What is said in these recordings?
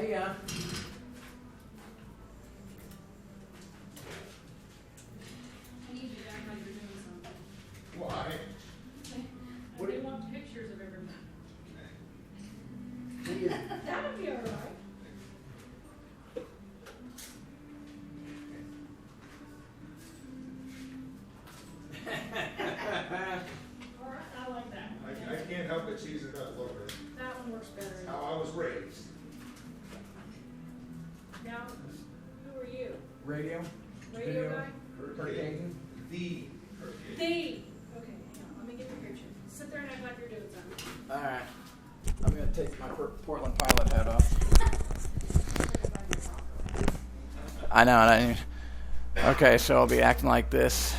Hey, I need you to act like you're doing something. Why? I didn't want pictures of everyone. He is, That would be all right. All right, I like that. I can't help but cheese it up a little bit. That one works better. How I was raised. Now, who are you? radio. Radio guy? Hurricane. The. The. Okay, hang on, let me get the picture. Sit there and act like you're doing something. All right. I'm going to take my Portland pilot hat off. I know. Okay, so I'll be acting like this.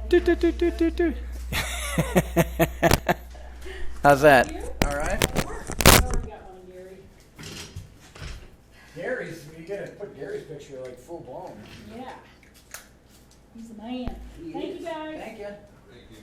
Do. How's that? All right. I already got one, Gary. Gary's, you got to put Gary's picture like full blown. Yeah. He's the man. Thank you, guys. Thank you. Thank you.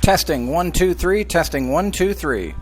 Testing 1 2 3. Testing 1 2 3.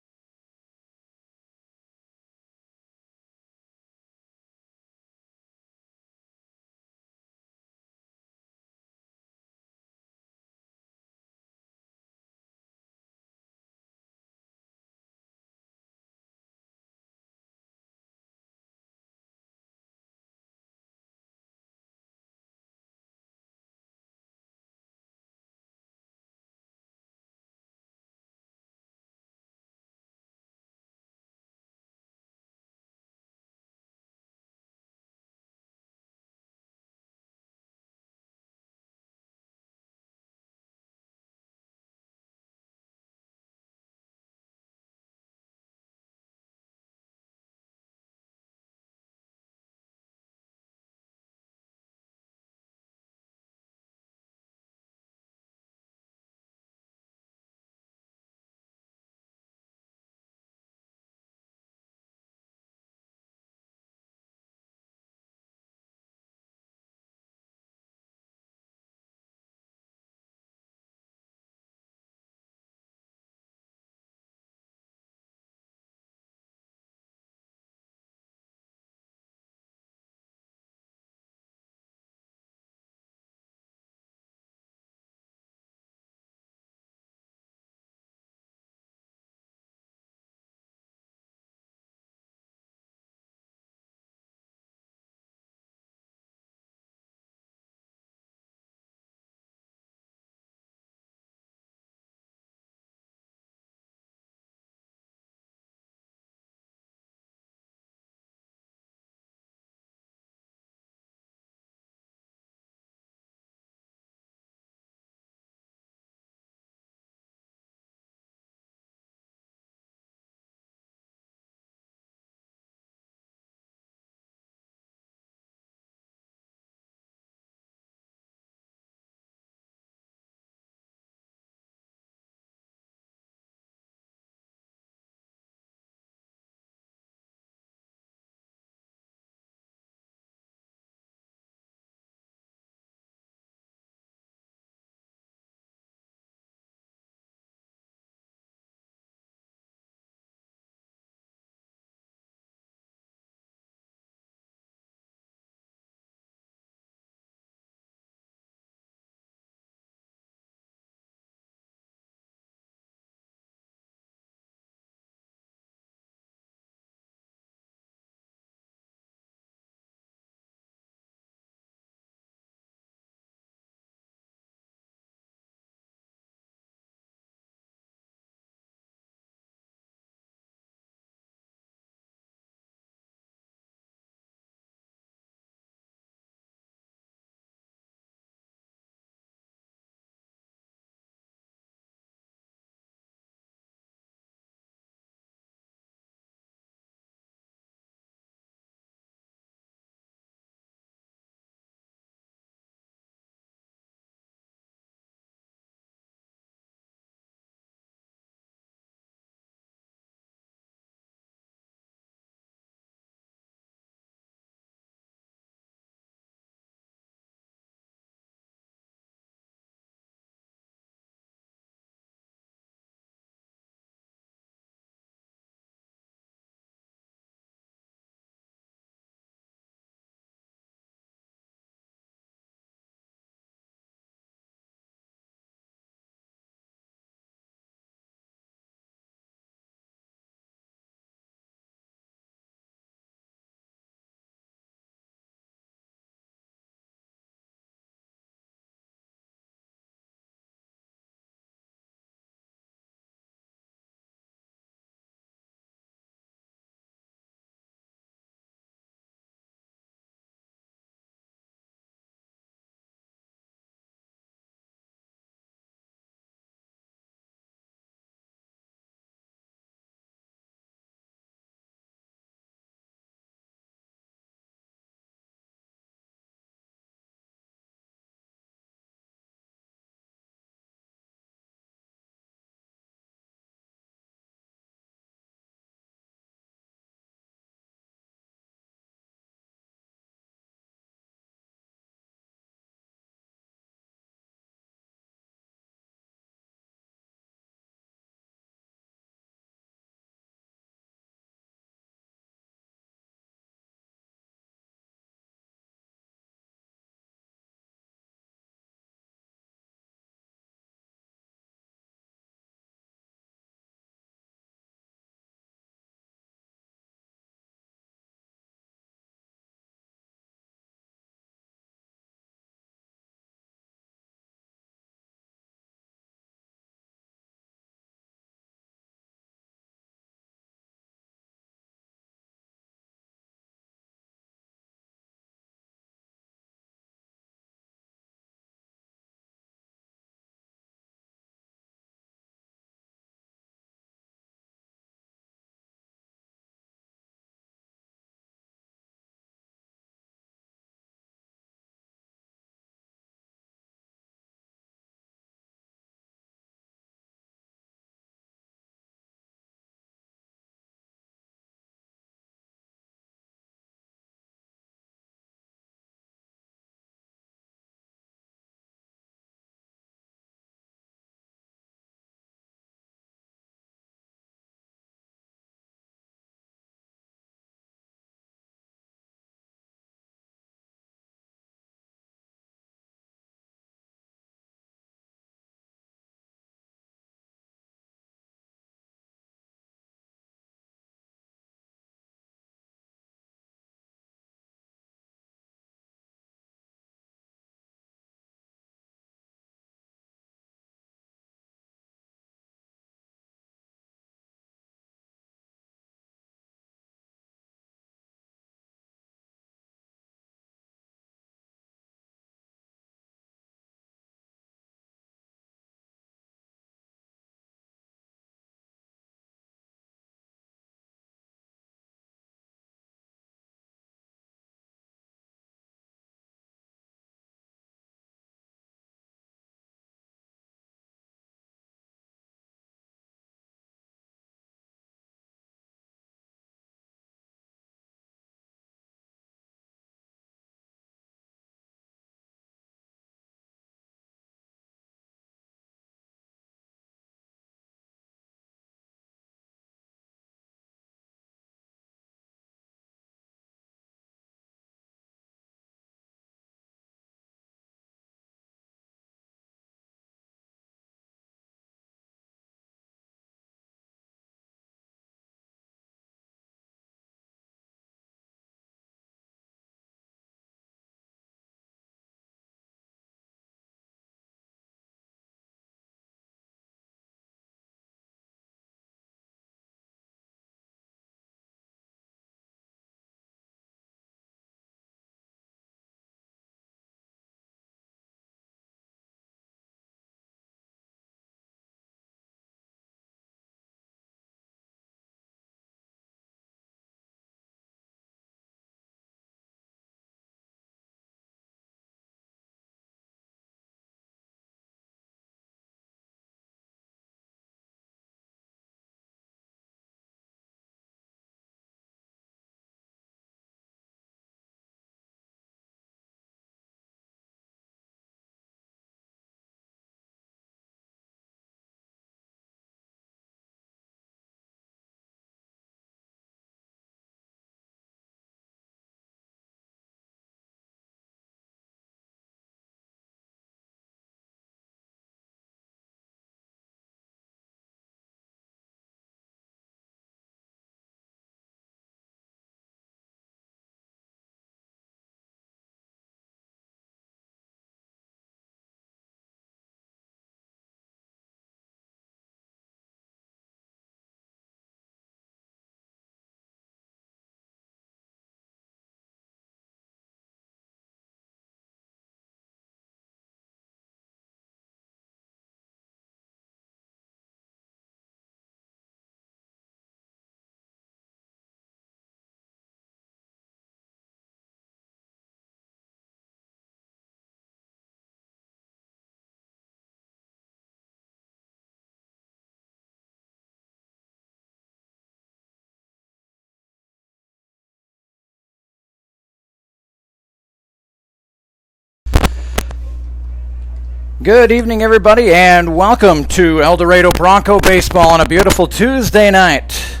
Good evening, everybody, and welcome to El Dorado Bronco baseball on a beautiful Tuesday night.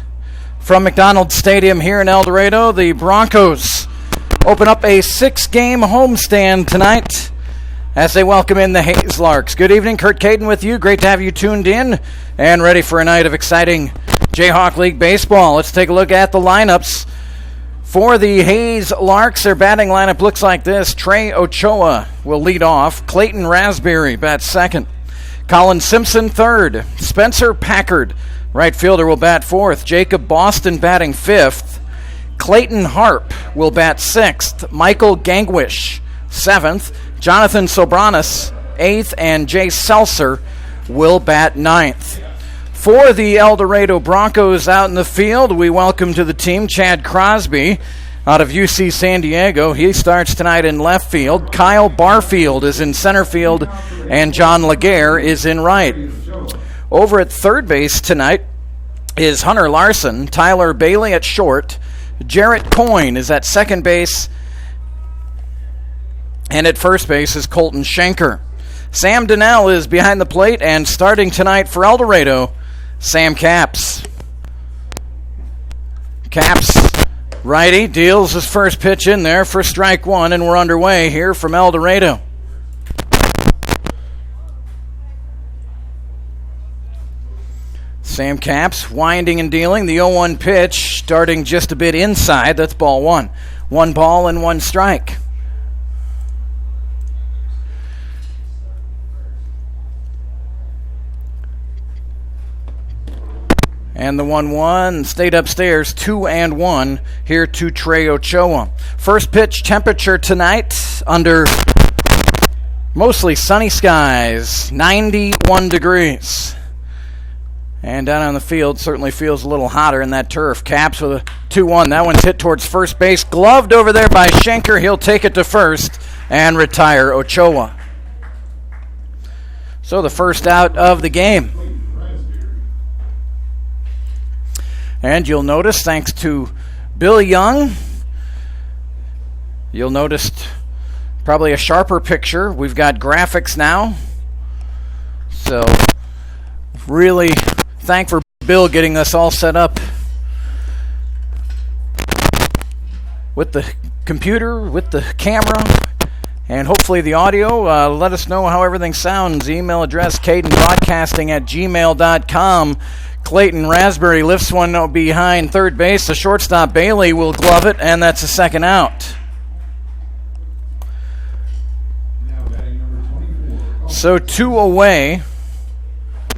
From McDonald Stadium here in El Dorado, the Broncos open up a 6-game homestand tonight as they welcome in the Hayes Larks. Good evening, Kurt Caden with you. Great to have you tuned in and ready for a night of exciting Jayhawk League baseball. Let's take a look at the lineups. For the Hayes Larks, their batting lineup looks like this. Trey Ochoa will lead off. Clayton Raspberry bats second. Colin Simpson third. Spencer Packard, right fielder, will bat fourth. Jacob Boston batting fifth. Clayton Harp will bat sixth. Michael Gangwish seventh. Jonathan Sobranis eighth. And Jay Seltzer will bat ninth. For the El Dorado Broncos out in the field, we welcome to the team Chad Crosby out of UC San Diego. He starts tonight in left field. Kyle Barfield is in center field, and John Laguerre is in right. Over at third base tonight is Hunter Larson, Tyler Bailey at short, Jarrett Coyne is at second base, and at first base is Colton Schenker. Sam Donnell is behind the plate, and starting tonight for El Dorado, Sam Capps. Capps, righty, deals his first pitch in there for strike one, and we're underway here from El Dorado. Sam Capps winding and dealing. The 0-1 pitch starting just a bit inside. That's ball one. 1 ball and 1 strike. And the 1-1 stayed upstairs, 2-1 here to Trey Ochoa. First pitch temperature tonight under mostly sunny skies, 91 degrees. And down on the field, certainly feels a little hotter in that turf. Capps with a 2-1. That one's hit towards first base. Gloved over there by Schenker. He'll take it to first and retire Ochoa. So the first out of the game. And you'll notice, thanks to Bill Young, you'll notice probably a sharper picture. We've got graphics now. So really thankful for Bill getting us all set up with the computer, with the camera, and hopefully the audio. Let us know how everything sounds. Email address cadenbroadcasting@gmail.com. Clayton Raspberry lifts one behind third base. The shortstop Bailey will glove it, and that's a second out. So 2 away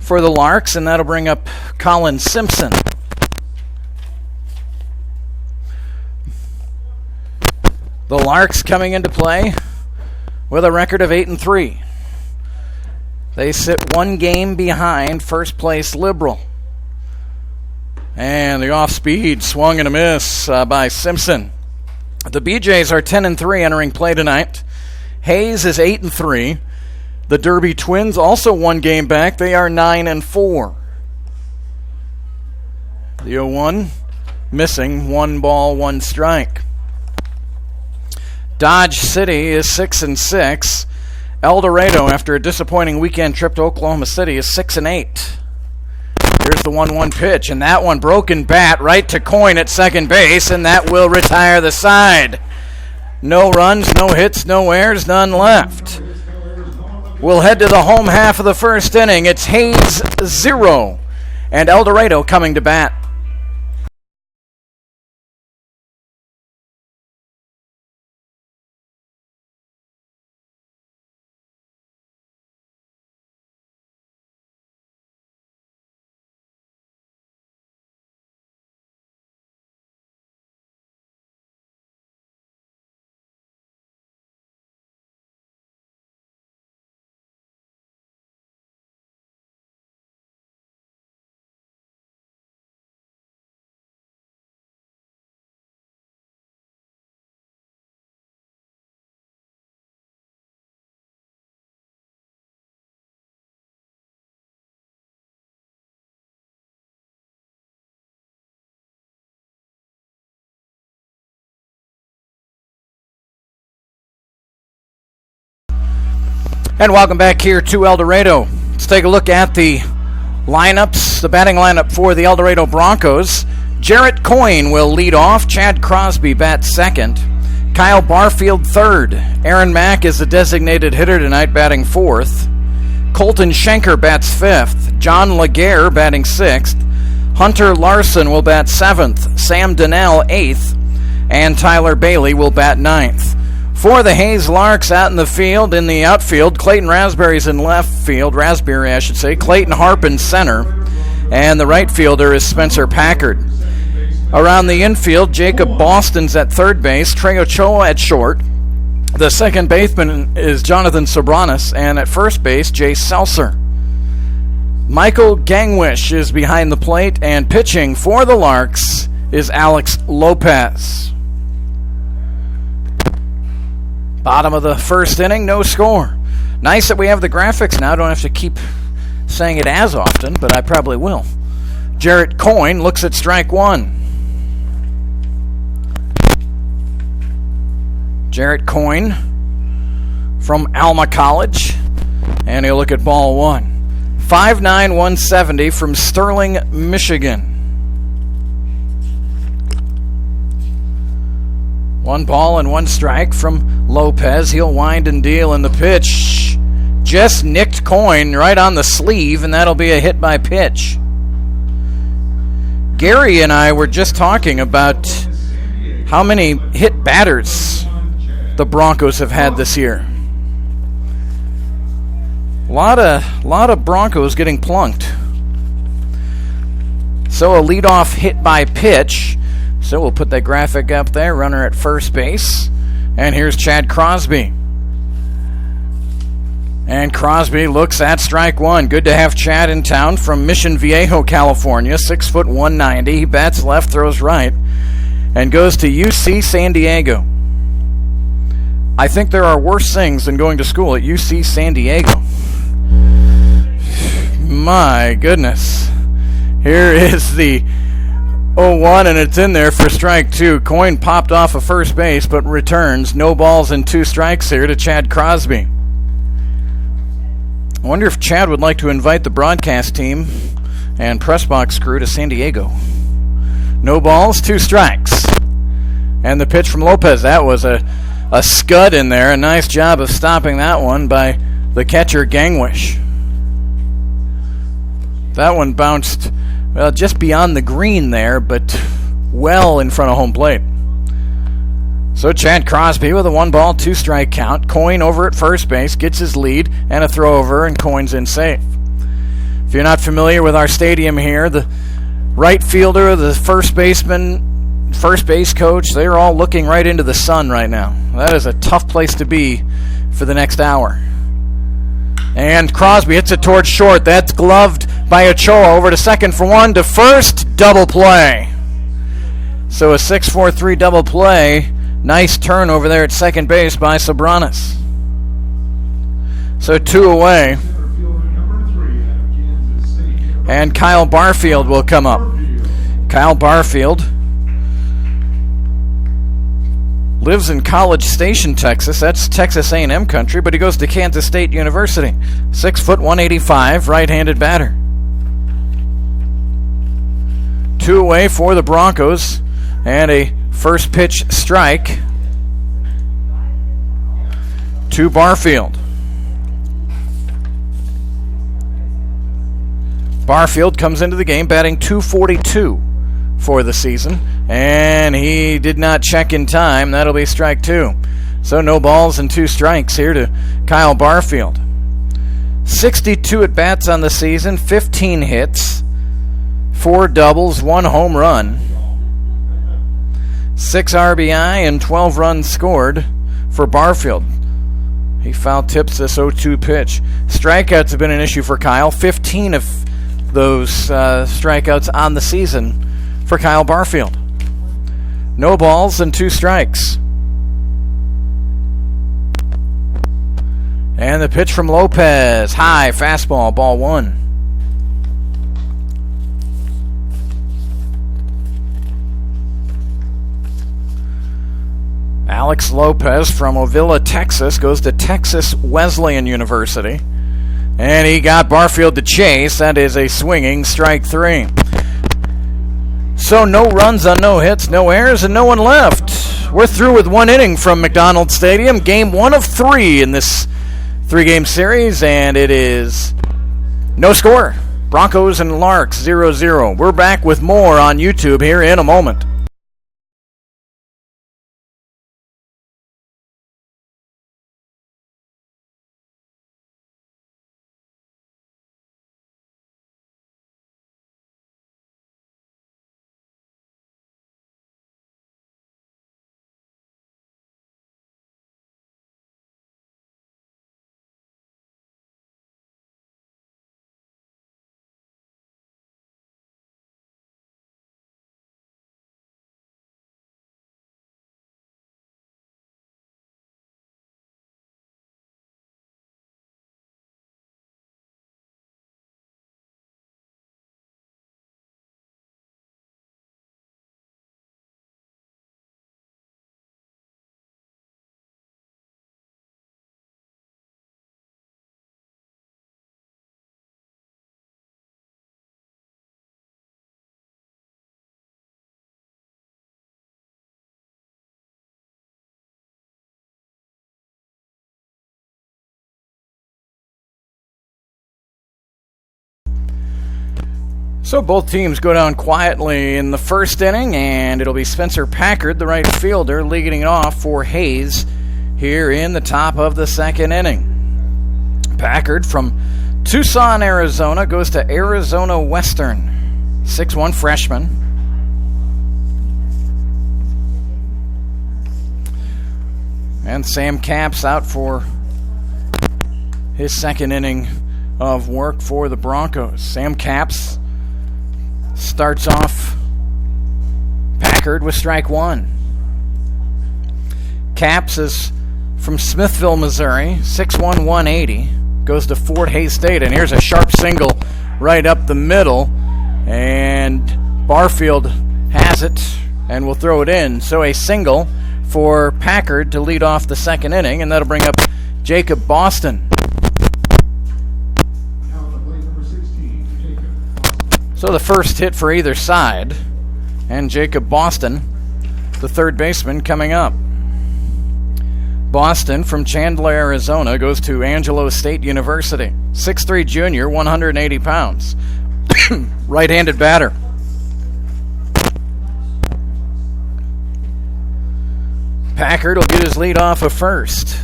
for the Larks, and that'll bring up Colin Simpson. The Larks coming into play with a record of 8-3. They sit 1 game behind first place Liberal. And the off-speed swung and a miss by Simpson. The BJs are 10-3 entering play tonight. Hayes is 8-3. The Derby Twins also 1 game back. They are 9-4. The 0-1 missing. 1 ball, 1 strike. Dodge City is 6-6. El Dorado, after a disappointing weekend trip to Oklahoma City, is 6-8. Here's the 1-1 pitch, and that one broken bat right to Coyne at second base, and that will retire the side. No runs, no hits, no errors, none left. We'll head to the home half of the first inning. It's Hayes 0, and El Dorado coming to bat. And welcome back here to El Dorado. Let's take a look at the lineups, the batting lineup for the El Dorado Broncos. Jarrett Coyne will lead off. Chad Crosby bats second. Kyle Barfield third. Aaron Mack is the designated hitter tonight, batting fourth. Colton Schenker bats fifth. John Laguerre batting sixth. Hunter Larson will bat seventh. Sam Donnell eighth. And Tyler Bailey will bat ninth. For the Hayes Larks out in the field, in the outfield, Clayton Raspberry's in left field, Raspberry I should say, Clayton Harp in center, and the right fielder is Spencer Packard. Around the infield, Jacob Boston's at third base, Trey Ochoa at short. The second baseman is Jonathan Sobranis, and at first base, Jay Seltzer. Michael Gangwish is behind the plate, and pitching for the Larks is Alex Lopez. Bottom of the first inning, no score. Nice that we have the graphics now. I don't have to keep saying it as often, but I probably will. Jarrett Coyne looks at strike one. Jarrett Coyne from Alma College, and he'll look at ball one. 5'9", 170 from Sterling, Michigan. One ball and one strike from Lopez. He'll wind and deal, and the pitch just nicked Coyne right on the sleeve, and that'll be a hit by pitch. Gary and I were just talking about how many hit batters the Broncos have had this year. A lot of Broncos getting plunked. So a leadoff hit by pitch. So we'll put that graphic up there. Runner at first base. And here's Chad Crosby. And Crosby looks at strike one. Good to have Chad in town from Mission Viejo, California. 6', 190. He bats left, throws right. And goes to UC San Diego. I think there are worse things than going to school at UC San Diego. My goodness. Here is the 0-1, and it's in there for strike two. Coyne popped off of first base, but returns. No balls and two strikes here to Chad Crosby. I wonder if Chad would like to invite the broadcast team and press box crew to San Diego. No balls, two strikes. And the pitch from Lopez. That was a scud in there. A nice job of stopping that one by the catcher, Gangwish. That one bounced just beyond the green there, but well in front of home plate. So Chad Crosby with a 1-ball, 2-strike count. Coyne over at first base, gets his lead, and a throw over, and Coyne's in safe. If you're not familiar with our stadium here, the right fielder, the first baseman, first base coach, they're all looking right into the sun right now. That is a tough place to be for the next hour. And Crosby hits it towards short. That's gloved by Ochoa. Over to second for one. To first, double play. So a 6-4-3 double play. Nice turn over there at second base by Sobranis. So 2 away. And Kyle Barfield will come up. Kyle Barfield lives in College Station, Texas. That's Texas A&M country, but he goes to Kansas State University. 6', 185, right-handed batter. 2 away for the Broncos, and a first pitch strike to Barfield. Barfield comes into the game batting .242 for the season, and he did not check in time. That'll be strike two. So no balls and 2 strikes here to Kyle Barfield. 62 at-bats on the season, 15 hits, 4 doubles, 1 home run, 6 RBI, and 12 runs scored for Barfield. He foul tips this 0-2 pitch. Strikeouts have been an issue for Kyle. 15 of those strikeouts on the season for Kyle Barfield. No balls and 2 strikes. And the pitch from Lopez. High fastball, ball 1. Alex Lopez from Ovilla, Texas, goes to Texas Wesleyan University. And he got Barfield to chase. That is a swinging strike 3. So no runs on no hits, no errors, and no one left. We're through with 1 inning from McDonald Stadium. Game 1 of 3 in this 3-game series, and it is no score. Broncos and Larks 0-0. We're back with more on YouTube here in a moment. So both teams go down quietly in the first inning, and it'll be Spencer Packard, the right fielder, leading it off for Hayes here in the top of the second inning. Packard from Tucson, Arizona, goes to Arizona Western, 6'1" freshman. And Sam Capps out for his second inning of work for the Broncos. Sam Capps starts off Packard with strike 1. Capps is from Smithville, Missouri, 6'1", 180. Goes to Fort Hays State, and here's a sharp single right up the middle. And Barfield has it and will throw it in. So a single for Packard to lead off the second inning, and that'll bring up Jacob Boston. So the first hit for either side, and Jacob Boston, the third baseman, coming up. Boston from Chandler, Arizona, goes to Angelo State University. 6'3" junior, 180 pounds. Right-handed batter. Packard will get his lead off of first.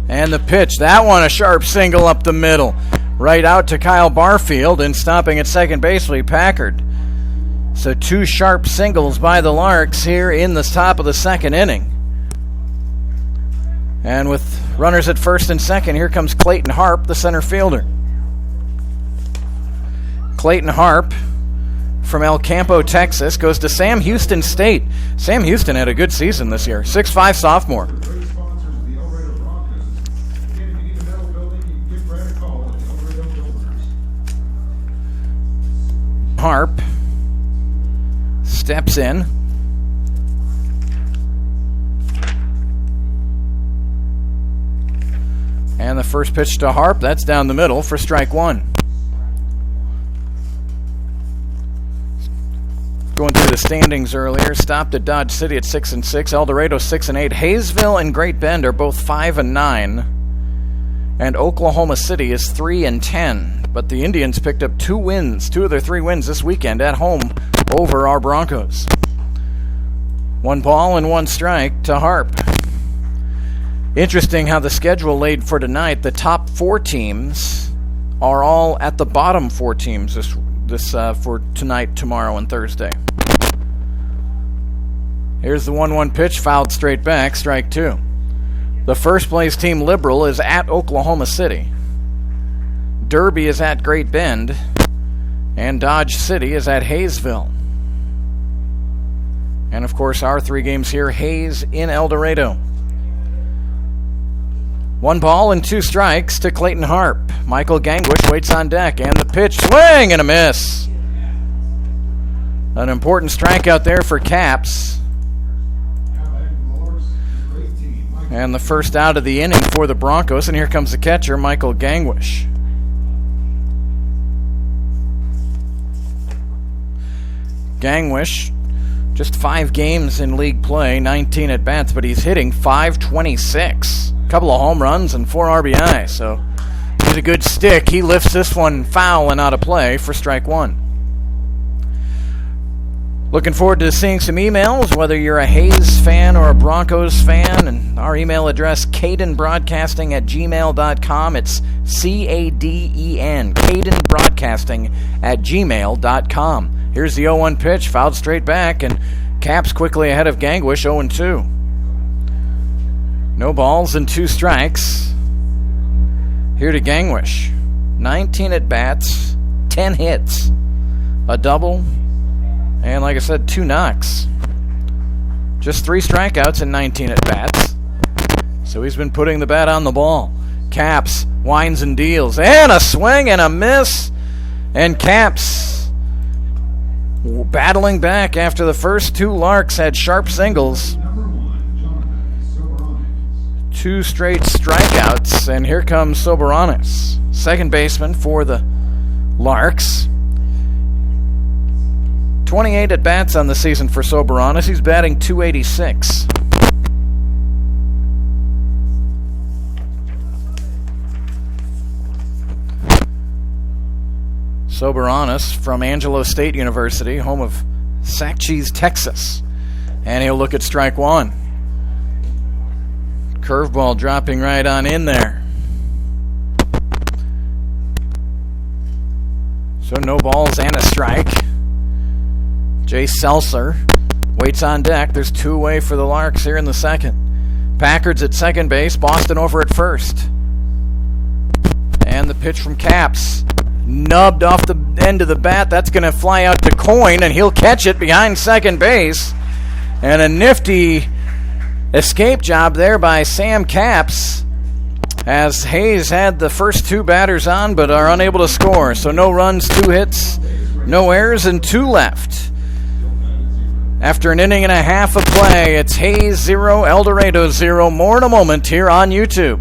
And the pitch, that one a sharp single up the middle. Right out to Kyle Barfield, and stopping at second base will be Packard. So 2 sharp singles by the Larks here in the top of the second inning. And with runners at first and second, here comes Clayton Harp, the center fielder. Clayton Harp from El Campo, Texas, goes to Sam Houston State. Sam Houston had a good season this year. 6'5" sophomore. Harp steps in. And the first pitch to Harp, that's down the middle for strike 1. Going through the standings earlier, stopped at Dodge City at 6-6, El Dorado 6-8, Hayesville and Great Bend are both 5-9, and Oklahoma City is 3-10. But the Indians picked up 2 wins, 2 of their 3 wins this weekend at home over our Broncos. 1 ball and 1 strike to Harp. Interesting how the schedule laid for tonight. The top 4 teams are all at the bottom 4 teams this for tonight, tomorrow, and Thursday. Here's the 1-1 pitch, fouled straight back, strike 2. The first place team, Liberal, is at Oklahoma City. Derby is at Great Bend, and Dodge City is at Hayesville. And of course, our 3 games here, Hayes in El Dorado. 1 ball and 2 strikes to Clayton Harp. Michael Gangwish waits on deck, and the pitch, swing and a miss. An important strikeout there for Capps. And the first out of the inning for the Broncos. And here comes the catcher, Michael Gangwish. Gangwish, just 5 games in league play, 19 at-bats, but he's hitting .526. A couple of home runs and 4 RBI, so he's a good stick. He lifts this one foul and out of play for strike 1. Looking forward to seeing some emails, whether you're a Hayes fan or a Broncos fan. And our email address, cadenbroadcasting@gmail.com. It's CADEN, cadenbroadcasting@gmail.com. Here's the 0-1 pitch, fouled straight back, and Caps quickly ahead of Gangwish, 0-2. No balls and 2 strikes. Here to Gangwish. 19 at-bats, 10 hits, a double, and like I said, 2 knocks. Just 3 strikeouts and 19 at-bats. So he's been putting the bat on the ball. Caps winds and deals. And a swing and a miss. And Caps battling back after the first 2 Larks had sharp singles. 2 straight strikeouts. And here comes Soberanes, second baseman for the Larks. 28 at-bats on the season for Soberanes. He's batting .286. Soberanes from Angelo State University, home of Sac Cheese, Texas. And he'll look at strike 1. Curveball dropping right on in there. So no balls and a strike. Jay Seltzer waits on deck. There's 2 away for the Larks here in the second. Packard's at second base. Boston over at first. And the pitch from Caps. Nubbed off the end of the bat. That's going to fly out to Coyne, and he'll catch it behind second base. And a nifty escape job there by Sam Caps, as Hayes had the first 2 batters on but are unable to score. So no runs, 2 hits, no errors, and 2 left. After an inning and a half of play, it's Hayes 0, El Dorado 0. More in a moment here on YouTube.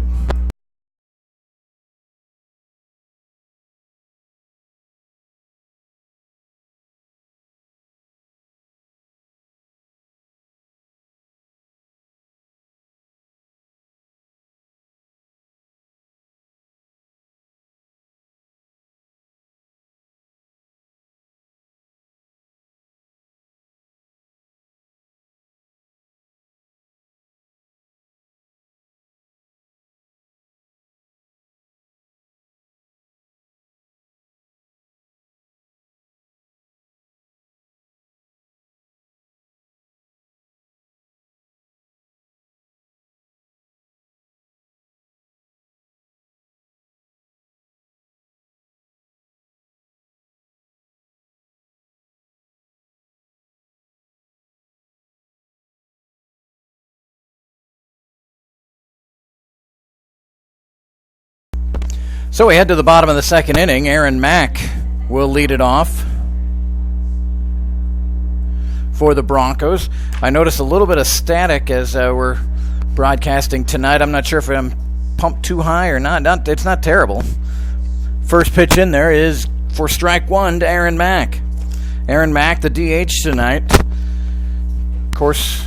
So we head to the bottom of the second inning. Aaron Mack will lead it off for the Broncos. I noticed a little bit of static as we're broadcasting tonight. I'm not sure if I'm pumped too high or not. It's not terrible. First pitch in there is for strike 1 to Aaron Mack. Aaron Mack, the DH tonight. Of course,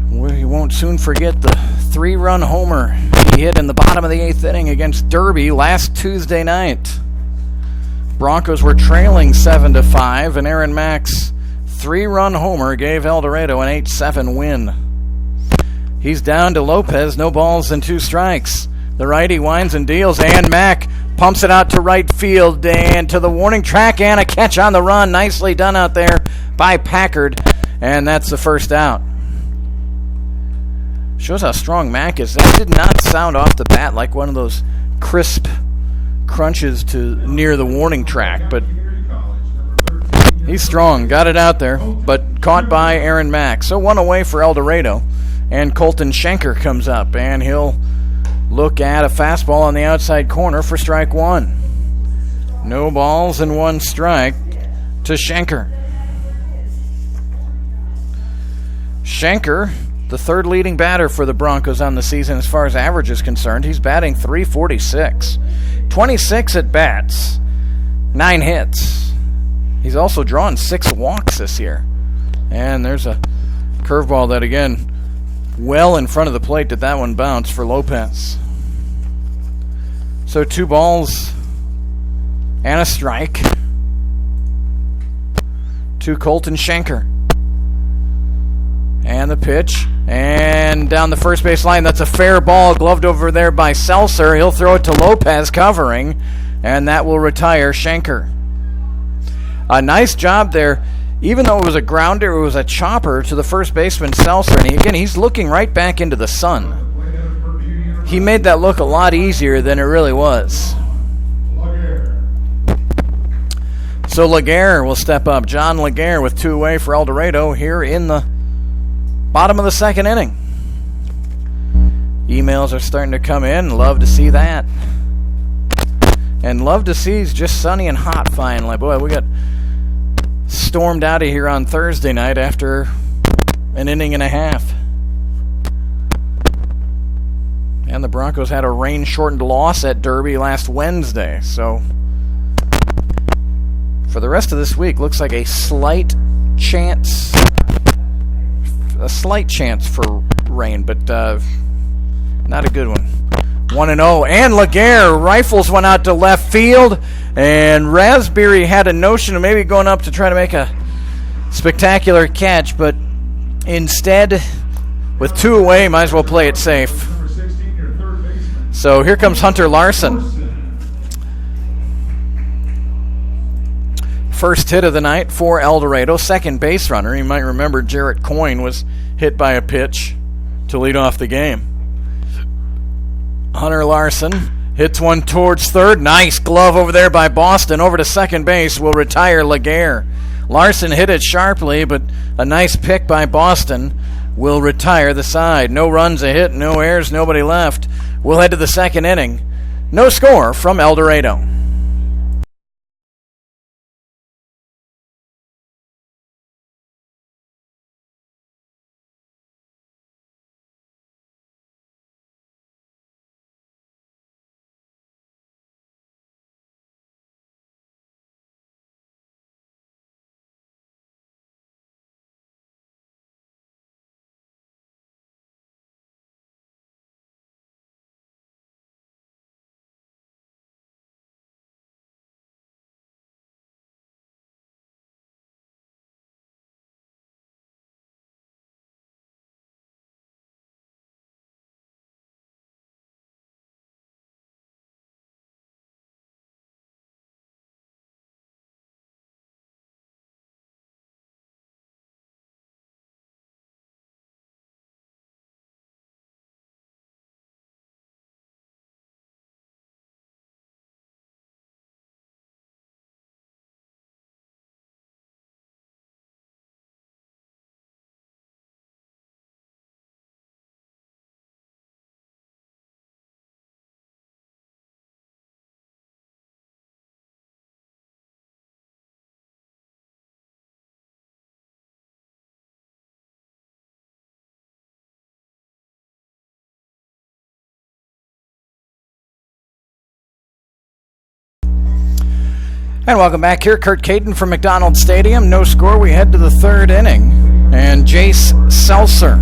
we won't soon forget the 3-run homer he hit in the bottom of the 8th inning against Derby last Tuesday night. Broncos were trailing 7-5, and Aaron Mack's 3-run homer gave El Dorado an 8-7 win. He's down to Lopez, no balls and 2 strikes. The righty winds and deals, and Mack pumps it out to right field and to the warning track, and a catch on the run. Nicely done out there by Packard, and that's the first out. Shows how strong Mack is. That did not sound off the bat like one of those crisp crunches to near the warning track, but he's strong. Got it out there, but caught by Aaron Mack. So 1 away for El Dorado, and Colton Schenker comes up, and he'll look at a fastball on the outside corner for strike 1. No balls and 1 strike to Schenker. Schenker the third leading batter for the Broncos on the season as far as average is concerned. He's batting .346. 26 at bats, 9 hits. He's also drawn 6 walks this year. And there's a curveball that, again, well in front of the plate. Did that one bounce for Lopez? So 2 balls and a strike to Colton Schenker. And the pitch, and down the first base line. That's a fair ball, gloved over there by Seltzer. He'll throw it to Lopez, covering, and that will retire Schenker. A nice job there. Even though it was a grounder, it was a chopper to the first baseman, Seltzer. And again, he's looking right back into the sun. He made that look a lot easier than it really was. So Laguerre will step up. John Laguerre with 2 away for El Dorado here in the bottom of the second inning. Emails are starting to come in. Love to see that. And love to see it's just sunny and hot finally. Boy, we got stormed out of here on Thursday night after an inning and a half. And the Broncos had a rain-shortened loss at Derby last Wednesday. So for the rest of this week, looks like a slight chance for rain, but not a good one. 1-0, and Laguerre rifles one out to left field, and Raspberry had a notion of maybe going up to try to make a spectacular catch, but instead, with 2 away, might as well play it safe. So here comes Hunter Larson. First hit of the night for El Dorado, second base runner. You might remember Jarrett Coyne was hit by a pitch to lead off the game. Hunter Larson hits one towards third. Nice glove over there by Boston. Over to second base will retire Laguerre. Larson hit it sharply, but a nice pick by Boston will retire the side. No runs, a hit, no errors, nobody left. We'll head to the second inning. No score from El Dorado. And welcome back here. Kurt Caton from McDonald Stadium. No score. We head to the third inning. And Jace Seltzer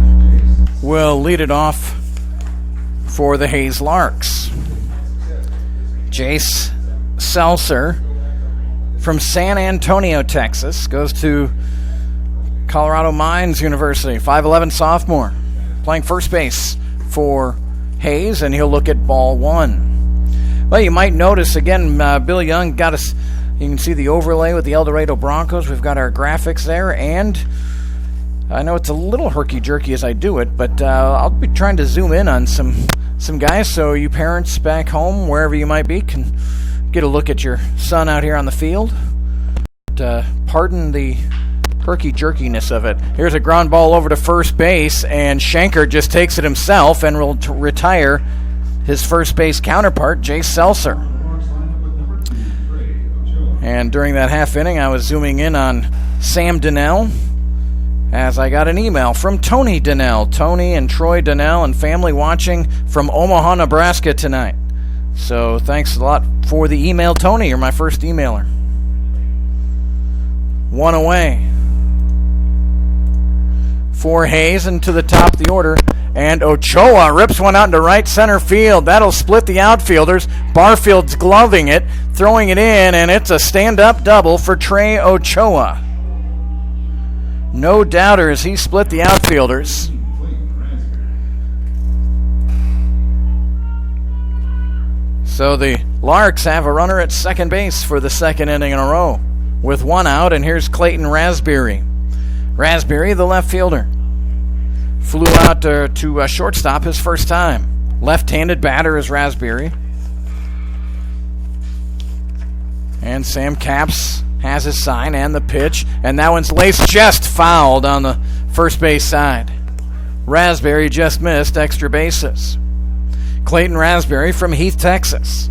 will lead it off for the Hayes Larks. Jace Seltzer from San Antonio, Texas, goes to Colorado Mines University. 5'11 sophomore. Playing first base for Hayes, and he'll look at ball 1. Well, you might notice, again, Bill Young got us. You can see the overlay with the El Dorado Broncos. We've got our graphics there, and I know it's a little herky-jerky as I do it, but I'll be trying to zoom in on some guys so you parents back home, wherever you might be, can get a look at your son out here on the field. But, pardon the herky-jerkiness of it. Here's a ground ball over to first base, and Schenker just takes it himself and will retire his first base counterpart, Jace Seltzer. And during that half inning, I was zooming in on Sam Donnell as I got an email from Tony Donnell. Tony and Troy Donnell and family watching from Omaha, Nebraska tonight. So thanks a lot for the email, Tony. You're my first emailer. One away for Hayes into the top of the order. And Ochoa rips one out into right center field. That'll split the outfielders. Barfield's gloving it, throwing it in, and it's a stand-up double for Trey Ochoa. No doubters, he split the outfielders. So the Larks have a runner at second base for the second inning in a row with one out, and here's Clayton Raspberry. Raspberry, the left fielder, flew out to shortstop his first time. Left-handed batter is Raspberry. And Sam Capps has his sign and the pitch, and that one's laced just fouled on the first base side. Raspberry just missed extra bases. Clayton Raspberry from Heath, Texas,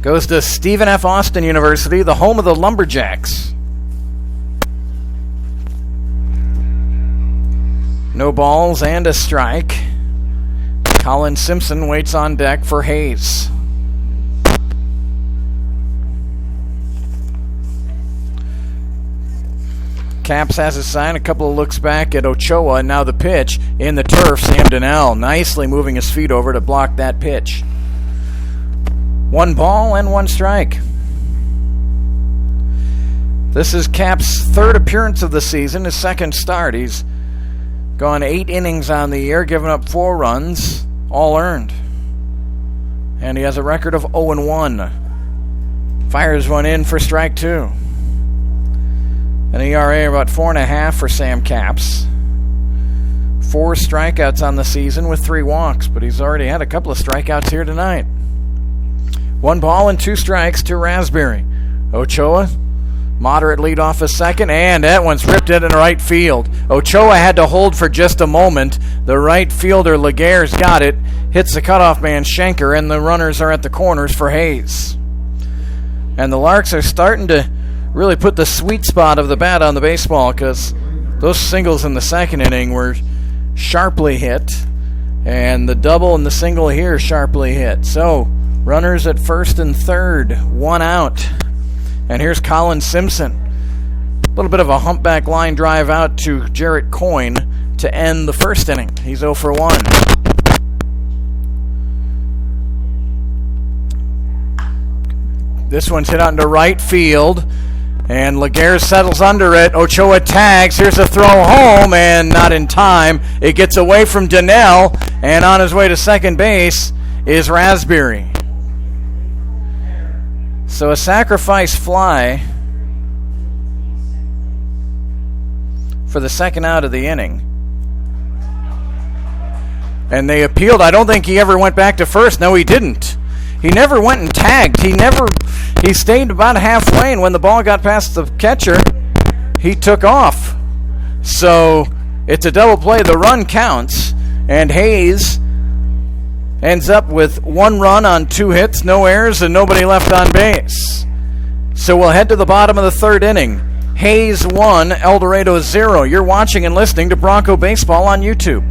goes to Stephen F. Austin University, the home of the Lumberjacks. No balls and a strike. Colin Simpson waits on deck for Hayes. Capps has his sign, a couple of looks back at Ochoa, and now the pitch in the turf. Sam Donnell nicely moving his feet over to block that pitch. One ball and one strike. This is Capps' third appearance of the season, his second start. He's gone 8 innings on the year, given up 4 runs, all earned. And he has a record of 0-1. Fires one in for strike 2. An ERA about 4.5 for Sam Capps. 4 strikeouts on the season with 3 walks, but he's already had a couple of strikeouts here tonight. 1 ball and 2 strikes to Raspberry. Ochoa, moderate lead off a second, and that one's ripped in right field. Ochoa had to hold for just a moment. The right fielder, Laguerre's got it, hits the cutoff man, Schenker, and the runners are at the corners for Hayes. And the Larks are starting to really put the sweet spot of the bat on the baseball, because those singles in the second inning were sharply hit, and the double and the single here sharply hit. So runners at first and third, 1 out. And here's Colin Simpson. A little bit of a humpback line drive out to Jarrett Coyne to end the first inning. He's 0 for 1. This one's hit out into right field, and Laguerre settles under it. Ochoa tags. Here's a throw home, and not in time. It gets away from Donnell, and on his way to second base is Raspberry. So a sacrifice fly for the second out of the inning. And they appealed. I don't think he ever went back to first. No, he didn't. He never went and tagged. He stayed about halfway, and when the ball got past the catcher, he took off. So it's a double play. The run counts, and Hayes ends up with 1 run on 2 hits, no errors, and nobody left on base. So we'll head to the bottom of the third inning. Hayes 1, El Dorado 0. You're watching and listening to Bronco Baseball on YouTube.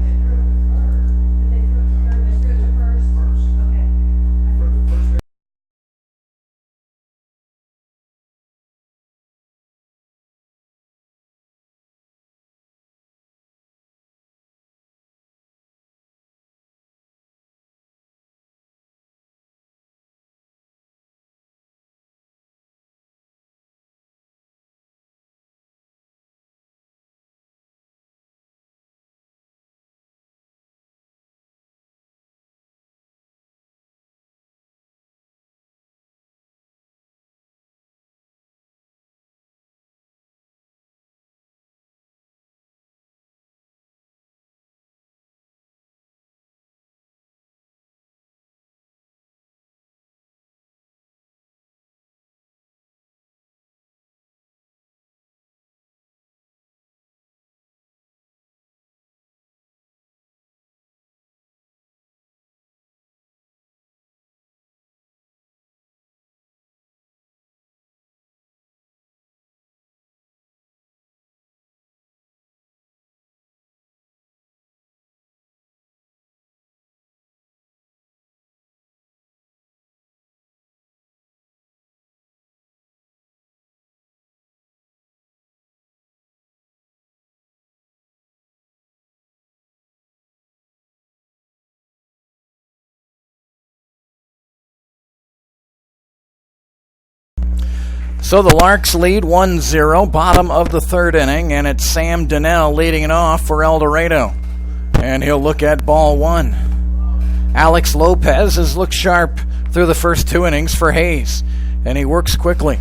So the Larks lead 1-0, bottom of the third inning, and it's Sam Donnell leading it off for El Dorado. And he'll look at ball one. Alex Lopez has looked sharp through the first two innings for Hayes, and he works quickly.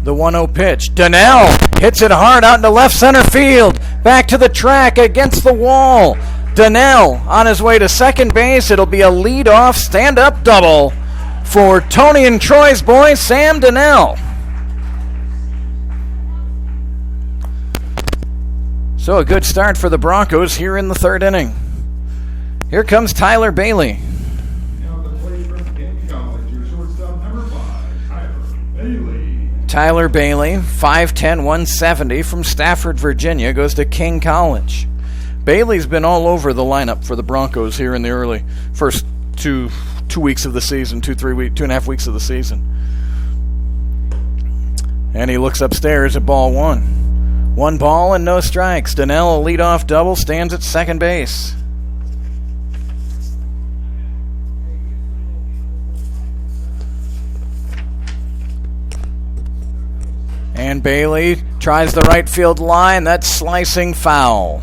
The 1-0 pitch. Donnell hits it hard out into left center field. Back to the track against the wall. Donnell on his way to second base. It'll be a leadoff stand-up double for Tony and Troy's boy, Sam Donnell. So a good start for the Broncos here in the third inning. Here comes Tyler Bailey. Now the play from King College, your shortstop number 5, Tyler Bailey. Tyler Bailey, 5'10", 170 from Stafford, Virginia, goes to King College. Bailey's been all over the lineup for the Broncos here in the early first two weeks of the season, 2.5 weeks of the season. And he looks upstairs at ball one. 1 ball and no strikes. Donnell, a leadoff double, stands at second base. And Bailey tries the right field line. That's slicing foul.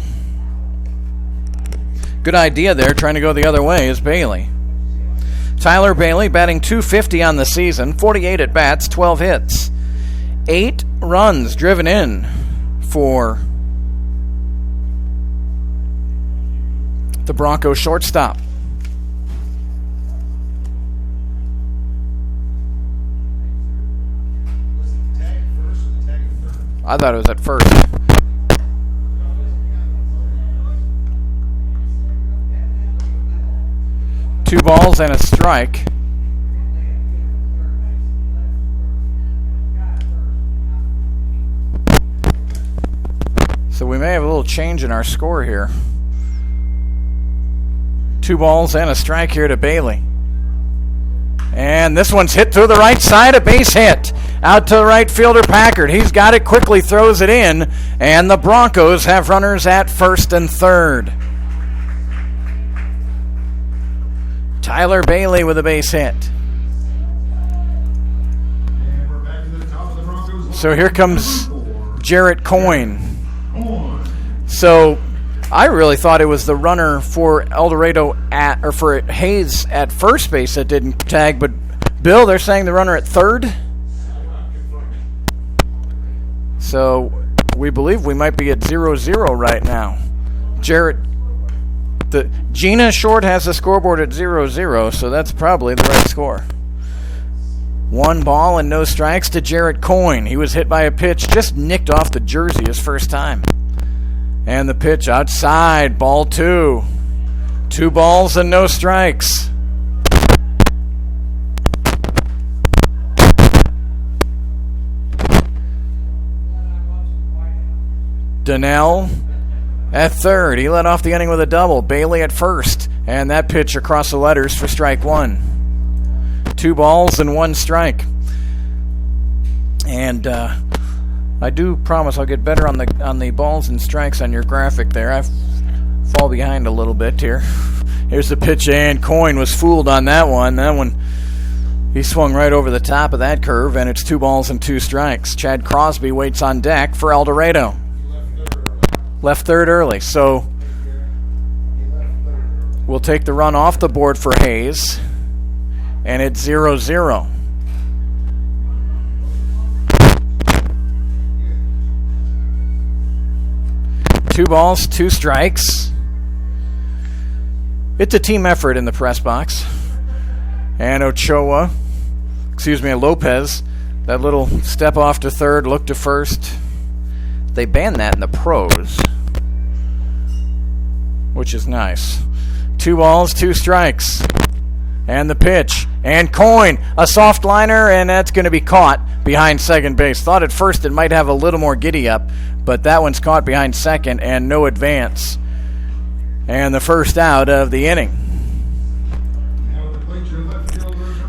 Good idea there, trying to go the other way is Bailey. Tyler Bailey batting .250 on the season, 48 at bats, 12 hits. 8 runs driven in for the Broncos shortstop. I thought it was at first. Two balls and a strike. So we may have a little change in our score here. 2 balls and a strike here to Bailey. And this one's hit through the right side, a base hit. Out to the right fielder Packard. He's got it, quickly throws it in. And the Broncos have runners at first and third. Tyler Bailey with a base hit. And we're back to the top of the Broncos. So here comes Jarrett Coyne. So I really thought it was the runner for El Dorado for Hayes at first base that didn't tag, but Bill, they're saying the runner at third. So we believe we might be at 0-0 right now. Gina Short has the scoreboard at 0-0, so that's probably the right score. 1 ball and no strikes to Jarrett Coyne. He was hit by a pitch, just nicked off the jersey his first time. And the pitch outside, ball 2. 2 balls and no strikes. Donnell at third. He led off the inning with a double. Bailey at first. And that pitch across the letters for strike 1. 2 balls and 1 strike. And I do promise I'll get better on the balls and strikes on your graphic there. I fall behind a little bit here. Here's the pitch, and Coyne was fooled on that one. That one, he swung right over the top of that curve, and it's 2 balls and 2 strikes. Chad Crosby waits on deck for El Dorado. Left third early, so we'll take the run off the board for Hayes, and it's 0-0. Two balls, 2 strikes. It's a team effort in the press box. And Lopez, that little step off to third, look to first. They banned that in the pros, which is nice. 2 balls, 2 strikes. And the pitch. And Coyne, a soft liner, and that's going to be caught behind second base. Thought at first it might have a little more giddy up, but that one's caught behind second and no advance. And the first out of the inning.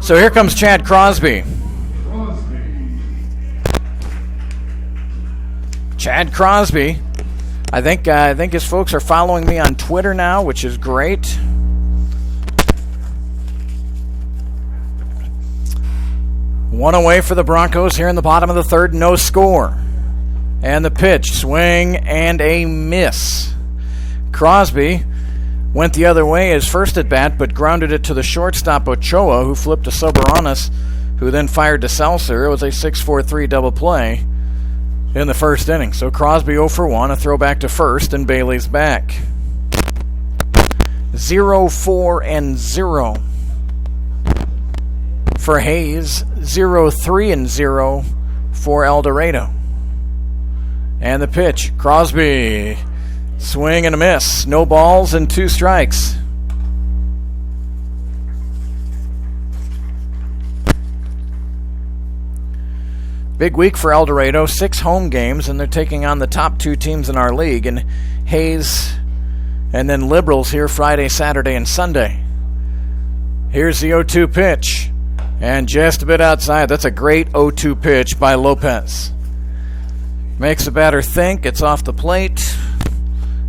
So here comes Chad Crosby. Chad Crosby. I think his folks are following me on Twitter now, which is great. One away for the Broncos here in the bottom of the third, no score. And the pitch, swing and a miss. Crosby went the other way his first at bat, but grounded it to the shortstop Ochoa, who flipped to Soberanis, who then fired to Seltzer. It was a 6-4-3 double play in the first inning. So Crosby 0 for 1, a throw back to first, and Bailey's back. 0-4-0 for Hayes, 0-3-0 for El Dorado. And the pitch, Crosby, swing and a miss. No balls and 2 strikes. Big week for El Dorado, 6 home games, and they're taking on the top 2 teams in our league, and Hayes and then Liberals here Friday, Saturday, and Sunday. Here's the 0-2 pitch, and just a bit outside. That's a great 0-2 pitch by Lopez. Makes the batter think. It's off the plate.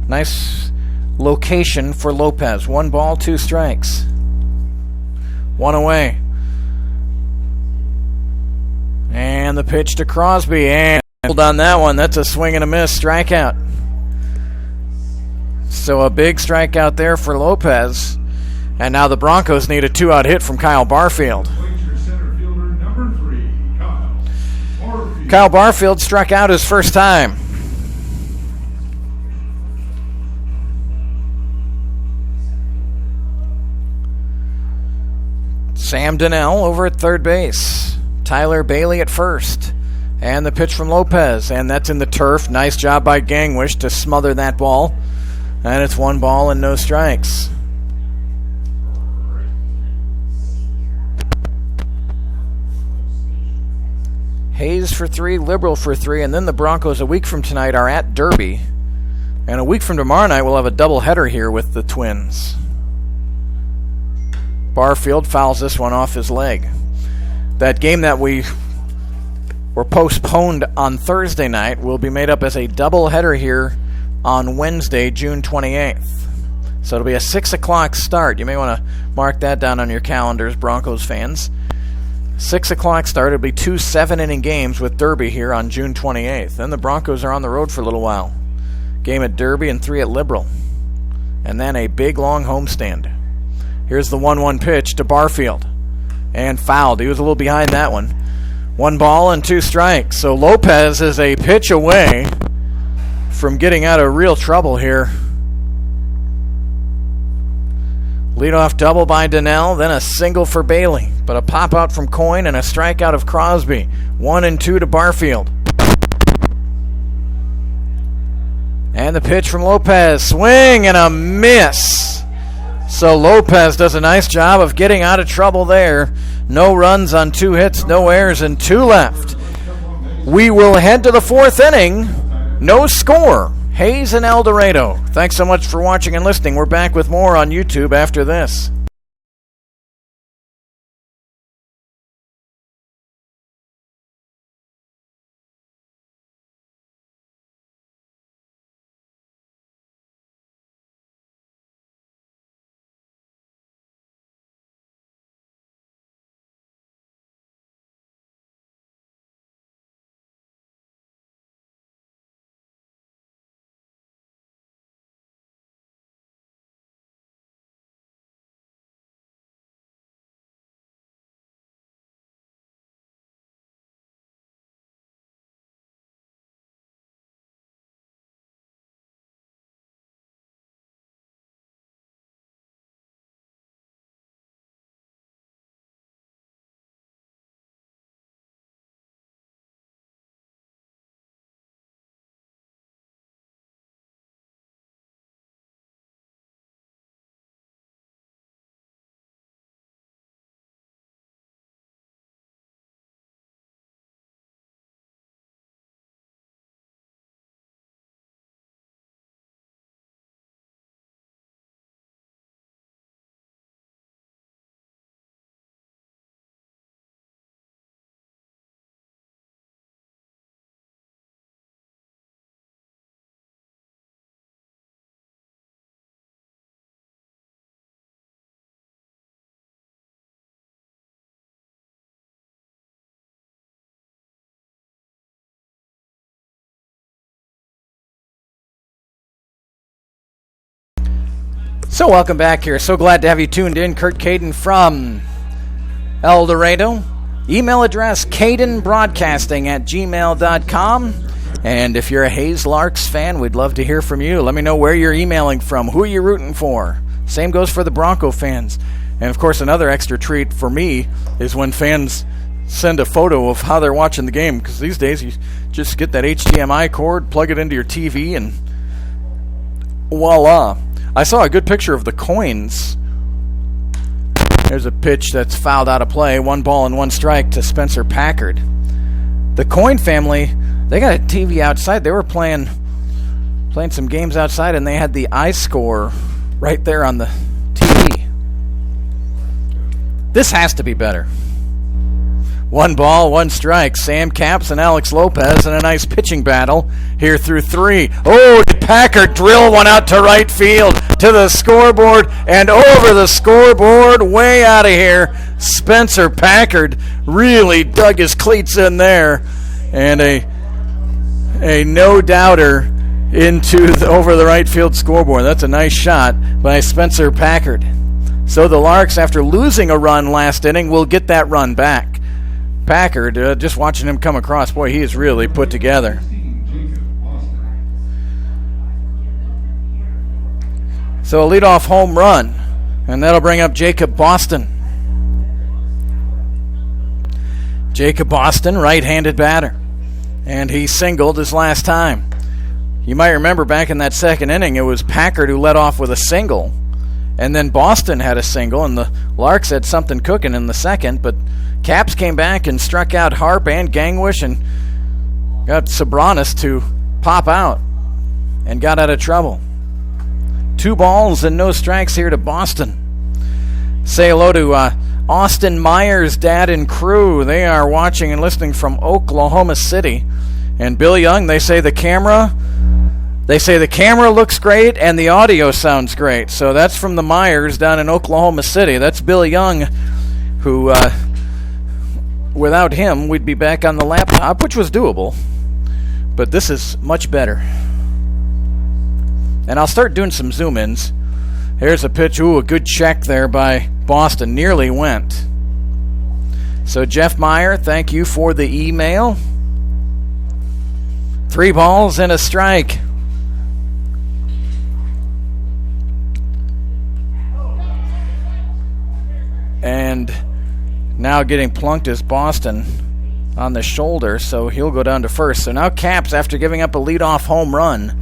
Nice location for Lopez. 1 ball, 2 strikes. 1 away. And the pitch to Crosby. And hold on that one. That's a swing and a miss. Strikeout. So a big strikeout there for Lopez. And now the Broncos need a 2-out hit from Kyle Barfield. Kyle Barfield struck out his first time. Sam Donnell over at third base. Tyler Bailey at first. And the pitch from Lopez. And that's in the turf. Nice job by Gangwish to smother that ball. And it's 1 ball and no strikes. Hayes for 3, Liberal for 3, and then the Broncos a week from tonight are at Derby. And a week from tomorrow night we'll have a doubleheader here with the Twins. Barfield fouls this one off his leg. That game that we were postponed on Thursday night will be made up as a doubleheader here on Wednesday, June 28th. So it'll be a 6 o'clock start. You may want to mark that down on your calendars, Broncos fans. 6 o'clock start. It'll be 2 7-inning games with Derby here on June 28th. Then the Broncos are on the road for a little while. Game at Derby and 3 at Liberal. And then a big, long homestand. Here's the 1-1 pitch to Barfield. And fouled. He was a little behind that one. 1 ball and 2 strikes. So Lopez is a pitch away from getting out of real trouble here. Leadoff double by Donnell, then a single for Bailey. But a pop out from Coyne and a strikeout of Crosby. 1 and 2 to Barfield. And the pitch from Lopez. Swing and a miss. So Lopez does a nice job of getting out of trouble there. No runs on 2 hits, no errors, and 2 left. We will head to the 4th inning. No score. Hayes and El Dorado. Thanks so much for watching and listening. We're back with more on YouTube after this. So welcome back here. So glad to have you tuned in. Kurt Caden from El Dorado. Email address cadenbroadcasting@gmail.com. And if you're a Hayes Larks fan, we'd love to hear from you. Let me know where you're emailing from, who you're rooting for. Same goes for the Bronco fans. And, of course, another extra treat for me is when fans send a photo of how they're watching the game, because these days you just get that HDMI cord, plug it into your TV, and voila. I saw a good picture of the coins. There's a pitch that's fouled out of play. 1 ball and 1 strike to Spencer Packard. The Coin family, they got a TV outside. They were playing some games outside, and they had the iScore right there on the TV. This has to be better. 1 ball, 1 strike. Sam Capps and Alex Lopez in a nice pitching battle here through 3. Oh, did Packard drill one out to right field to the scoreboard and over the scoreboard, way out of here. Spencer Packard really dug his cleats in there, and a no-doubter into over the right field scoreboard. That's a nice shot by Spencer Packard. So the Larks, after losing a run last inning, will get that run back. Packard, just watching him come across, boy, he is really put together. So a leadoff home run, and that'll bring up Jacob Boston. Jacob Boston, right-handed batter, and he singled his last time. You might remember back in that second inning, it was Packard who led off with a single, and then Boston had a single, and the Larks had something cooking in the second, but Capps came back and struck out Harp and Gangwish and got Sobranis to pop out and got out of trouble. 2 balls and no strikes here to Boston. Say hello to Austin Myers' dad and crew. They are watching and listening from Oklahoma City. And Bill Young, they say the camera looks great and the audio sounds great. So that's from the Myers down in Oklahoma City. That's Bill Young, who without him, we'd be back on the laptop, which was doable. But this is much better. And I'll start doing some zoom-ins. Here's a pitch. Ooh, a good check there by Boston. Nearly went. So Jeff Meyer, thank you for the email. 3 balls and a strike. And now getting plunked is Boston on the shoulder, so he'll go down to first. So now Capps, after giving up a leadoff home run,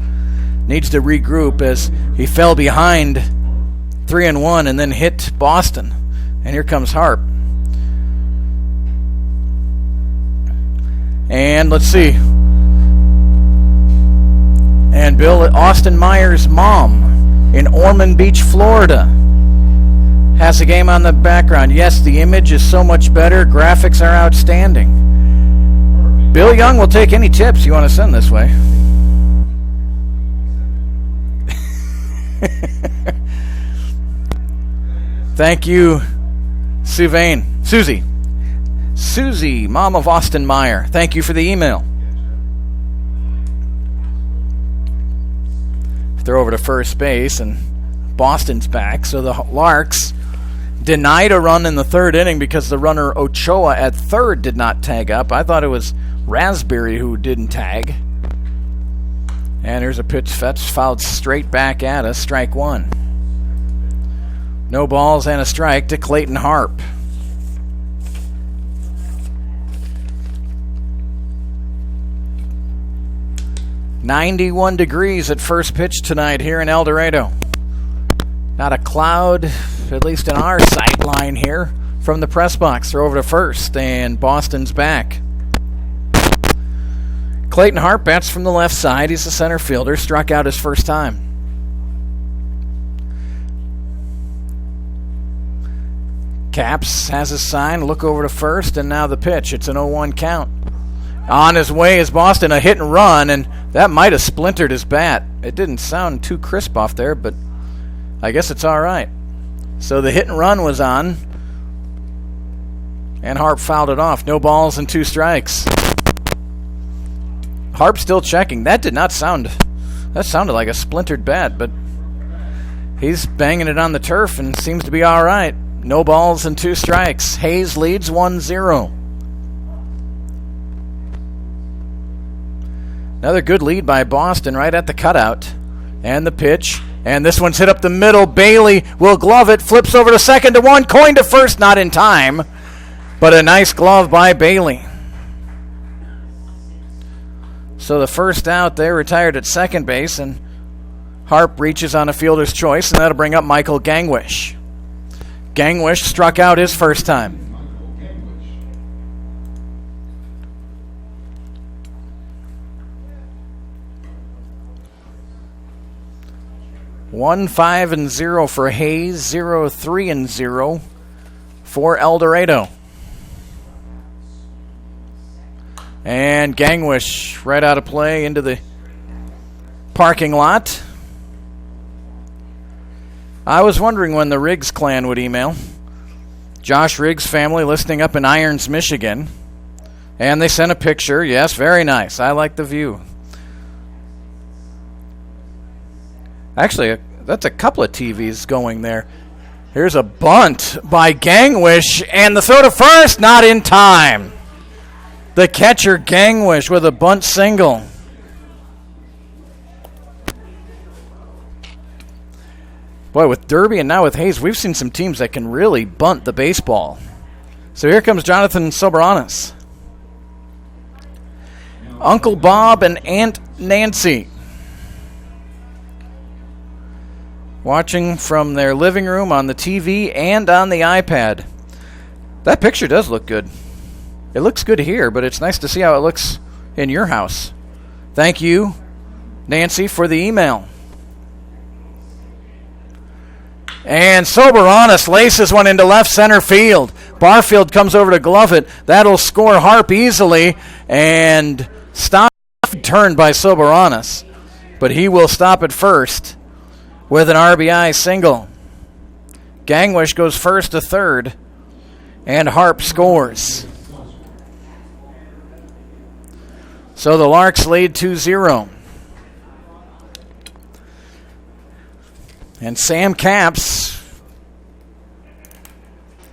needs to regroup as he fell behind 3-1 and then hit Boston. And here comes Harp. And let's see. And Bill, Austin Myers' mom in Ormond Beach, Florida, has a game on the background. Yes, the image is so much better. Graphics are outstanding. Bill Young will take any tips you want to send this way. Thank you, Susie, mom of Austin Meyer. Thank you for the email. Throw over to first base, and Boston's back. So the Larks denied a run in the 3rd inning because the runner Ochoa at 3rd did not tag up. I thought it was Raspberry who didn't tag. And here's a pitch that's fouled straight back at us, strike 1. No balls and a strike to Clayton Harp. "91 degrees at first pitch tonight here in El Dorado. Not a cloud, at least in our sight line here from the press box. Throw over to first, and Boston's back. Clayton Harp bats from the left side. He's a center fielder. Struck out his first time. Capps has his sign. Look over to first, and now the pitch. It's an 0-1 count. On his way is Boston, a hit and run, and that might have splintered his bat. It didn't sound too crisp off there, but I guess it's all right. So the hit and run was on, and Harp fouled it off. No balls and 2 strikes. Harp still checking. That did not sound... That sounded like a splintered bat, but He's banging it on the turf and seems to be all right. No balls and 2 strikes. Hayes leads 1-0. Another good lead by Boston right at the cutout. And the pitch. And this one's hit up the middle. Bailey will glove it. Flips over to second to one. Coin to first. Not in time. But a nice glove by Bailey. So the first out there retired at second base. And Harp reaches on a fielder's choice. And that'll bring up Michael Gangwish. Gangwish struck out his first time. 1-5-0 for Hayes, 0-3-0 for El Dorado. And Gangwish right out of play into the parking lot. I was wondering when the Riggs clan would email. Josh Riggs' family listening up in Irons, Michigan. And they sent a picture. Yes, very nice. I like the view. Actually, that's a couple of TVs going there. Here's a bunt by Gangwish, and the throw to first, not in time. The catcher, Gangwish, with a bunt single. Boy, with Derby and now with Hayes, we've seen some teams that can really bunt the baseball. So here comes Jonathan Soberanis. Uncle Bob and Aunt Nancy watching from their living room on the TV and on the iPad. That picture does look good. It looks good here, but it's nice to see how it looks in your house. Thank you, Nancy, for the email. And Soberanis laces one into left center field. Barfield comes over to glove it. That'll score Harp easily. And stop turned by Soberanis. But he will stop at first with an RBI single. Gangwish goes first to third. And Harp scores. So the Larks lead 2-0. And Sam Capps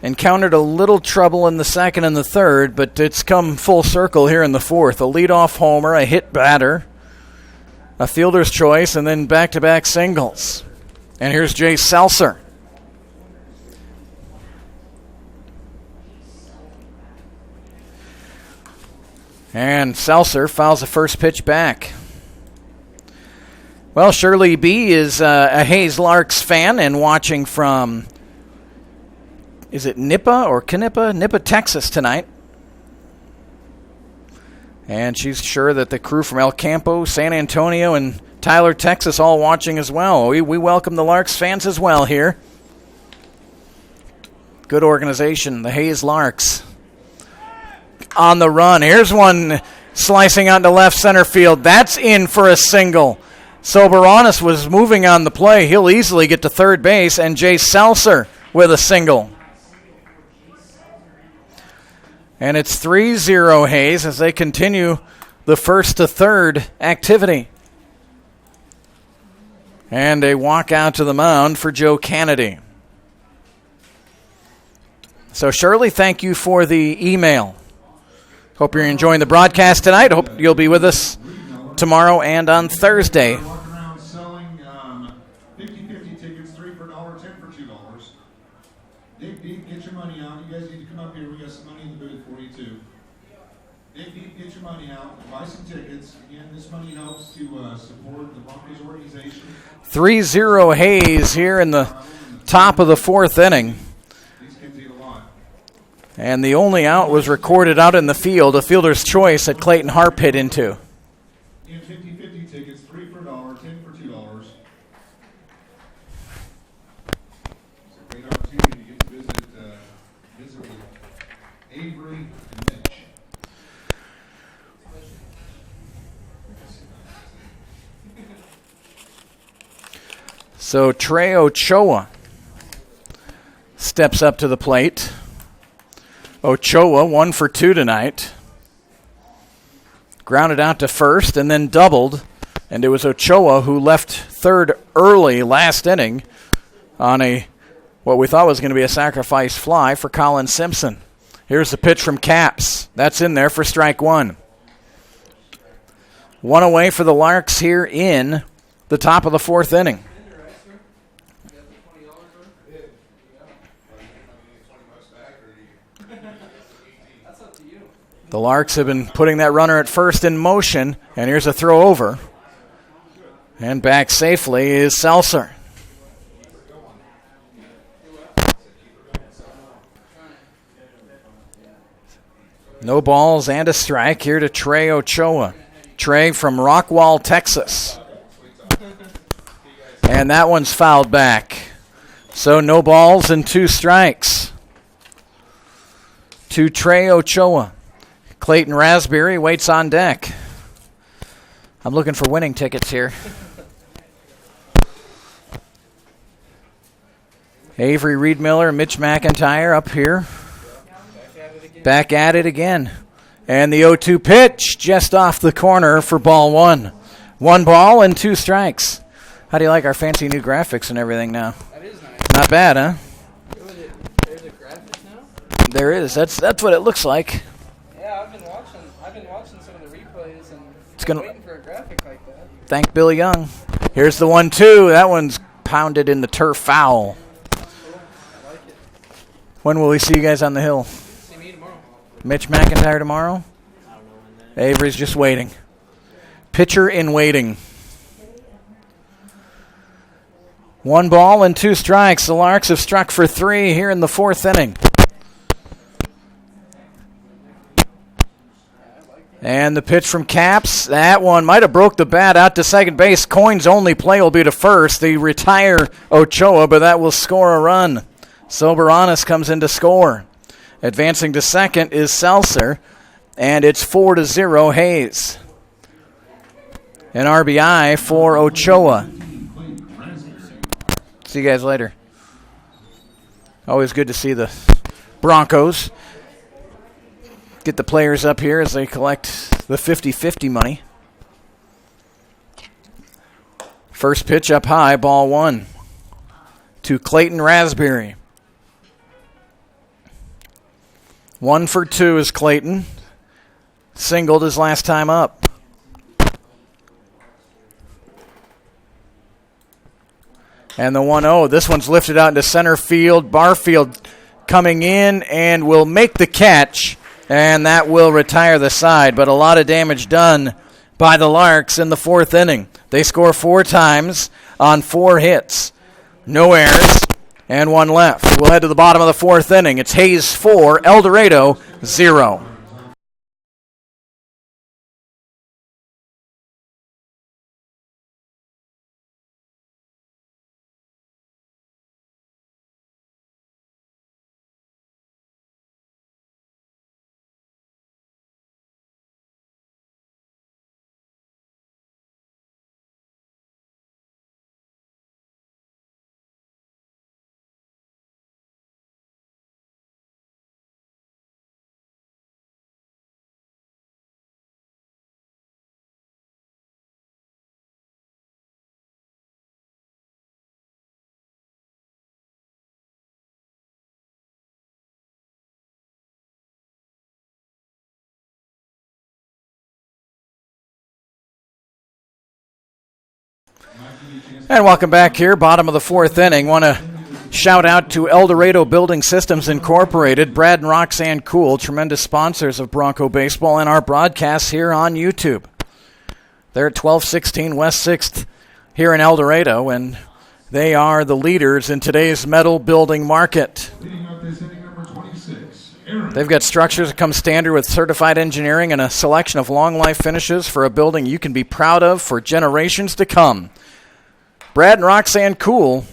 encountered a little trouble in the second and the third, but it's come full circle here in the fourth. A leadoff homer, a hit batter, a fielder's choice, and then back-to-back singles. And here's Jay Seltzer. And Seltzer fouls the first pitch back. Well, Shirley B. is a Hayes Larks fan and watching from, is it Nippa or Knippa? Nippa, Texas tonight. And she's sure that the crew from El Campo, San Antonio, and Tyler, Texas all watching as well. We welcome the Larks fans as well here. Good organization, the Hayes Larks. On the run. Here's one slicing out to left center field. That's in for a single. Soberanis was moving on the play. He'll easily get to third base. And Jay Seltzer with a single. And it's 3-0 Hayes as they continue the first to third activity. And a walk out to the mound for Joe Kennedy. So Shirley, thank you for the email. Hope you're enjoying the broadcast tonight. Hope you'll be with us tomorrow and on Thursday. Walking around selling 50-50 tickets, 3 for $1, 10 for $2. Dig deep, get your money out. You guys need to come up here. We got some money in the booth for you too. Dig deep, get your money out. Buy some tickets. Again, this money helps to support the Broncos organization. 3-0 Hayes here in the top of the fourth inning. And the only out was recorded out in the field, a fielder's choice that Clayton Harp hit into. And 50-50 tickets, 3 for $1, 10 for $2. It's a great opportunity to get to visit with Avery and Mitch. So Trey Ochoa steps up to the plate. Ochoa, 1 for 2 tonight. Grounded out to first and then doubled. And it was Ochoa who left third early last inning on what we thought was going to be a sacrifice fly for Colin Simpson. Here's the pitch from Caps. That's in there for strike one. One away for the Larks here in the top of the fourth inning. The Larks have been putting that runner at first in motion, and here's a throw over. And back safely is Seltzer. No balls and a strike here to Trey Ochoa. Trey from Rockwall, Texas. And that one's fouled back. So no balls and 2 strikes to Trey Ochoa. Clayton Raspberry waits on deck. I'm looking for winning tickets here. Avery Reed-Miller, Mitch McIntyre up here. Back at it again. And the 0-2 pitch just off the corner for ball one. 1 ball and 2 strikes. How do you like our fancy new graphics and everything now? That is nice. Not bad, huh? There's a graphic now? There is. That's what it looks like. Yeah, I've been watching some of the replays and waiting for a graphic like that. Thank Bill Young. Here's the 1-2. That one's pounded in the turf foul. I like it. When will we see you guys on the hill? See me tomorrow. Mitch McIntyre tomorrow? I don't know when that. Avery's just waiting. Pitcher in waiting. 1 ball and 2 strikes. The Larks have struck for 3 here in the fourth inning. And the pitch from Caps. That one might have broke the bat out to second base. Coin's only play will be to first. They retire Ochoa, but that will score a run. Soberanis comes in to score. Advancing to second is Seltzer, and it's 4-0 Hayes. An RBI for Ochoa. See you guys later. Always good to see the Broncos get the players up here as they collect the 50-50 money. First pitch up high, ball 1 to Clayton Raspberry. 1 for 2 is Clayton. Singled his last time up. And the 1-0, this one's lifted out into center field. Barfield coming in and will make the catch, and that will retire the side. But a lot of damage done by the Larks in the fourth inning. They score 4 times on 4 hits. No errors and 1 left. We'll head to the bottom of the fourth inning. It's Hayes 4, El Dorado 0. And welcome back here, bottom of the fourth inning. Want to shout out to El Dorado Building Systems Incorporated, Brad and Roxanne Cool, tremendous sponsors of Bronco Baseball and our broadcasts here on YouTube. They're at 1216 West 6th here in El Dorado, and they are the leaders in today's metal building market. They've got structures that come standard with certified engineering and a selection of long-life finishes for a building you can be proud of for generations to come. Brad and Roxanne Cool,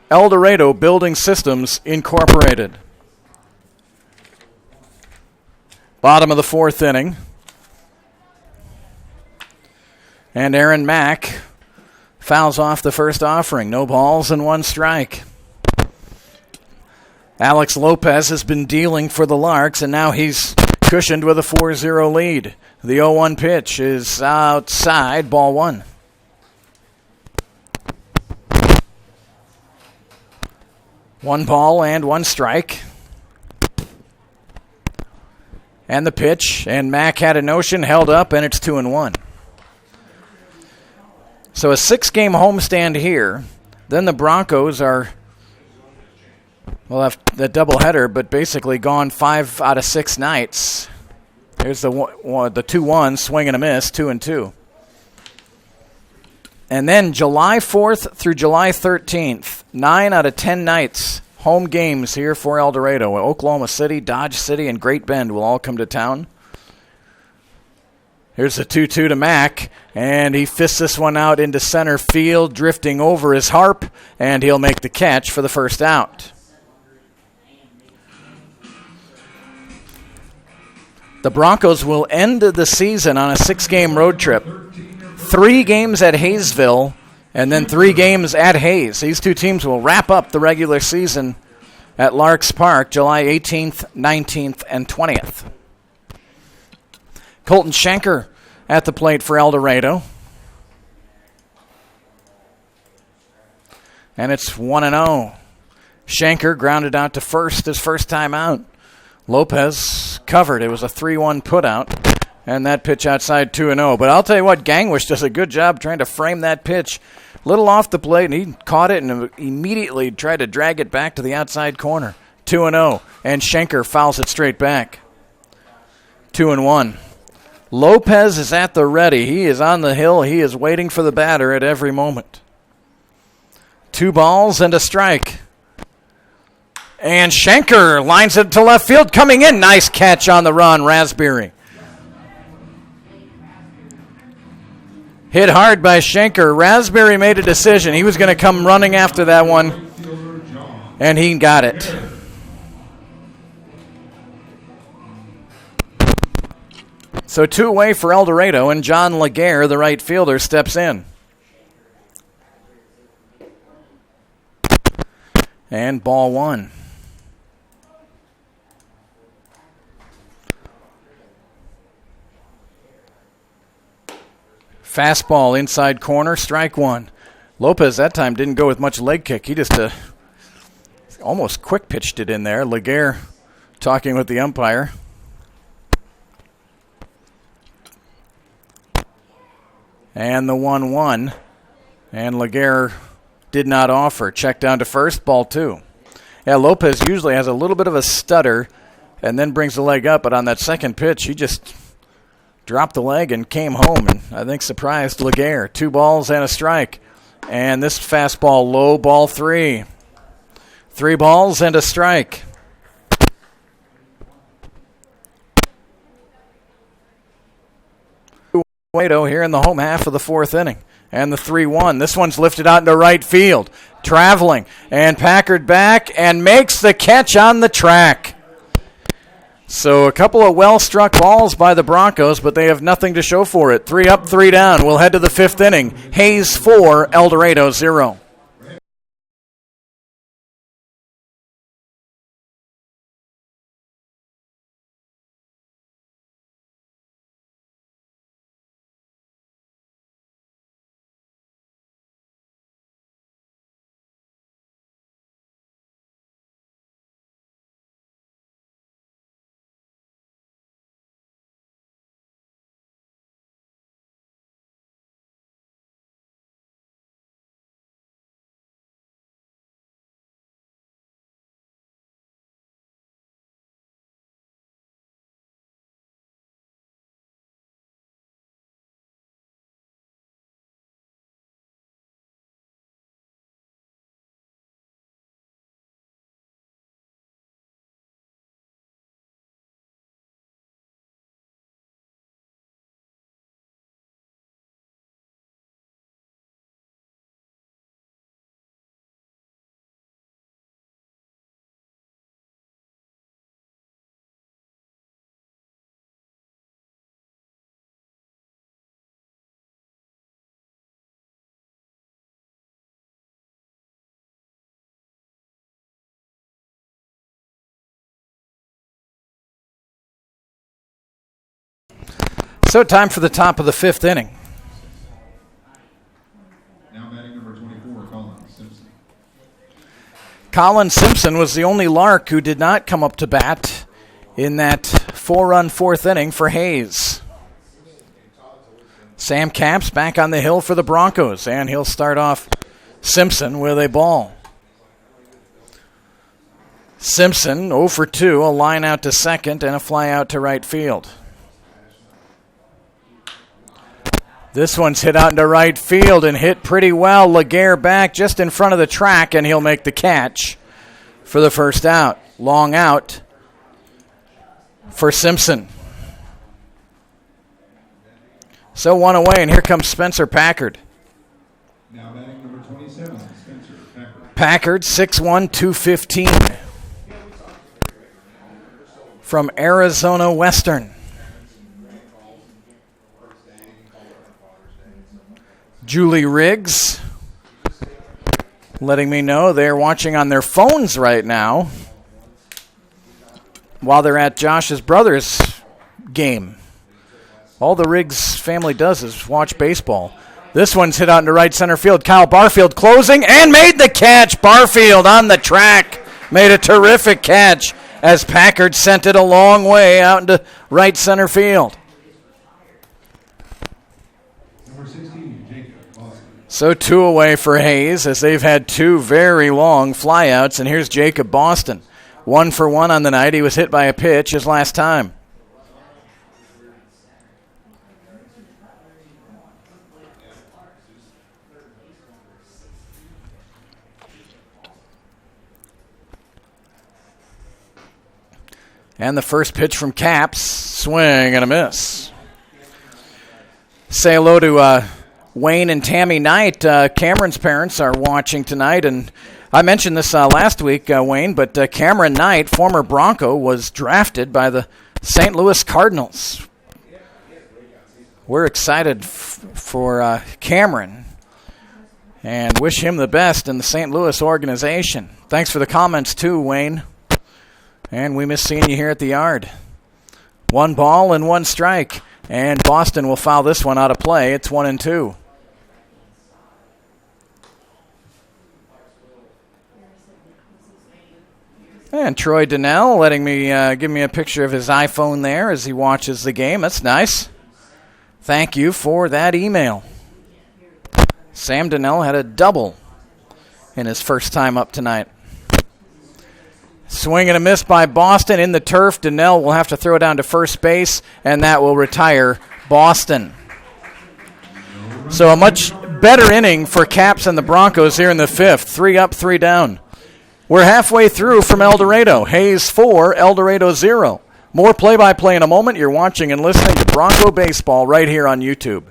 El Dorado Building Systems Incorporated. Bottom of the fourth inning. And Aaron Mack fouls off the first offering. No balls and 1 strike. Alex Lopez has been dealing for the Larks, and now he's cushioned with a 4-0 lead. The 0-1 pitch is outside, ball 1. 1 ball and 1 strike. And the pitch, and Mack had a notion, held up, and it's 2-1. So a 6-game homestand here. Then the Broncos are, well, have the doubleheader, but basically gone 5 out of 6 nights. Here's the 2-1, swing and a miss, 2-2. And then July 4th through July 13th, 9 out of 10 nights, home games here for El Dorado. Oklahoma City, Dodge City, and Great Bend will all come to town. Here's the 2-2 to Mack, and he fists this one out into center field, drifting over his harp, and he'll make the catch for the first out. The Broncos will end the season on a 6-game road trip. 3 games at Hayesville, and then 3 games at Hayes. These 2 teams will wrap up the regular season at Larks Park July 18th, 19th, and 20th. Colton Schenker at the plate for El Dorado. And it's 1-0. Schenker grounded out to first his first time out. Lopez covered. It was a 3-1 putout. And that pitch outside 2-0. But I'll tell you what, Gangwish does a good job trying to frame that pitch. Little off the plate, and he caught it and immediately tried to drag it back to the outside corner. 2-0. And Schenker fouls it straight back. 2-1. Lopez is at the ready. He is on the hill. He is waiting for the batter at every moment. 2 balls and a strike. And Schenker lines it to left field, coming in. Nice catch on the run, Raspberry. Hit hard by Schenker. Raspberry made a decision. He was going to come running after that one, and he got it. So 2 away for El Dorado, and John Laguerre, the right fielder, steps in. And ball 1. Fastball inside corner, strike 1. Lopez that time didn't go with much leg kick. He just almost quick pitched it in there. Laguerre talking with the umpire. And the 1-1. And Laguerre did not offer. Check down to first, ball 2. Yeah, Lopez usually has a little bit of a stutter and then brings the leg up, but on that second pitch, he just dropped the leg and came home, and I think surprised Laguerre. 2 balls and a strike. And this fastball low, ball 3. 3 balls and a strike. Dorado here in the home half of the 4th inning. And the 3-1. This one's lifted out into right field. Traveling. And Packard back and makes the catch on the track. So a couple of well-struck balls by the Broncos, but they have nothing to show for it. 3 up, 3 down. We'll head to the 5th inning. Hayes 4, El Dorado 0. So time for the top of the 5th inning. Now batting number 24, Colin Simpson. Colin Simpson was the only Lark who did not come up to bat in that 4-run fourth inning for Hayes. Sam Capps back on the hill for the Broncos, and he'll start off Simpson with a ball. Simpson 0 for 2, a line out to second and a fly out to right field. This one's hit out into right field and hit pretty well. Laguerre back just in front of the track, and he'll make the catch for the first out. Long out for Simpson. So one away, and here comes Spencer Packard. Now batting number 27, Spencer Packard. Packard, 6'1", 215. From Arizona Western. Julie Riggs letting me know they're watching on their phones right now while they're at Josh's brother's game. All the Riggs family does is watch baseball. This one's hit out into right center field. Kyle Barfield closing and made the catch. Barfield on the track made a terrific catch as Packard sent it a long way out into right center field. So 2 away for Hayes as they've had 2 very long flyouts. And here's Jacob Boston. 1 for 1 on the night. He was hit by a pitch his last time. And the first pitch from Capps. Swing and a miss. Say hello to Wayne and Tammy Knight. Cameron's parents are watching tonight, and I mentioned this last week, Wayne, but Cameron Knight, former Bronco, was drafted by the St. Louis Cardinals. We're excited for Cameron and wish him the best in the St. Louis organization. Thanks for the comments, too, Wayne. And we miss seeing you here at the yard. 1 ball and 1 strike, and Boston will foul this one out of play. It's 1-2. And Troy Donnell letting me give me a picture of his iPhone there as he watches the game. That's nice. Thank you for that email. Sam Donnell had a double in his first time up tonight. Swing and a miss by Boston in the turf. Donnell will have to throw it down to first base, and that will retire Boston. So a much better inning for Capps and the Broncos here in the 5th. 3 up, 3 down. We're halfway through from El Dorado. Hayes 4, El Dorado 0. More play-by-play in a moment. You're watching and listening to Bronco Baseball right here on YouTube.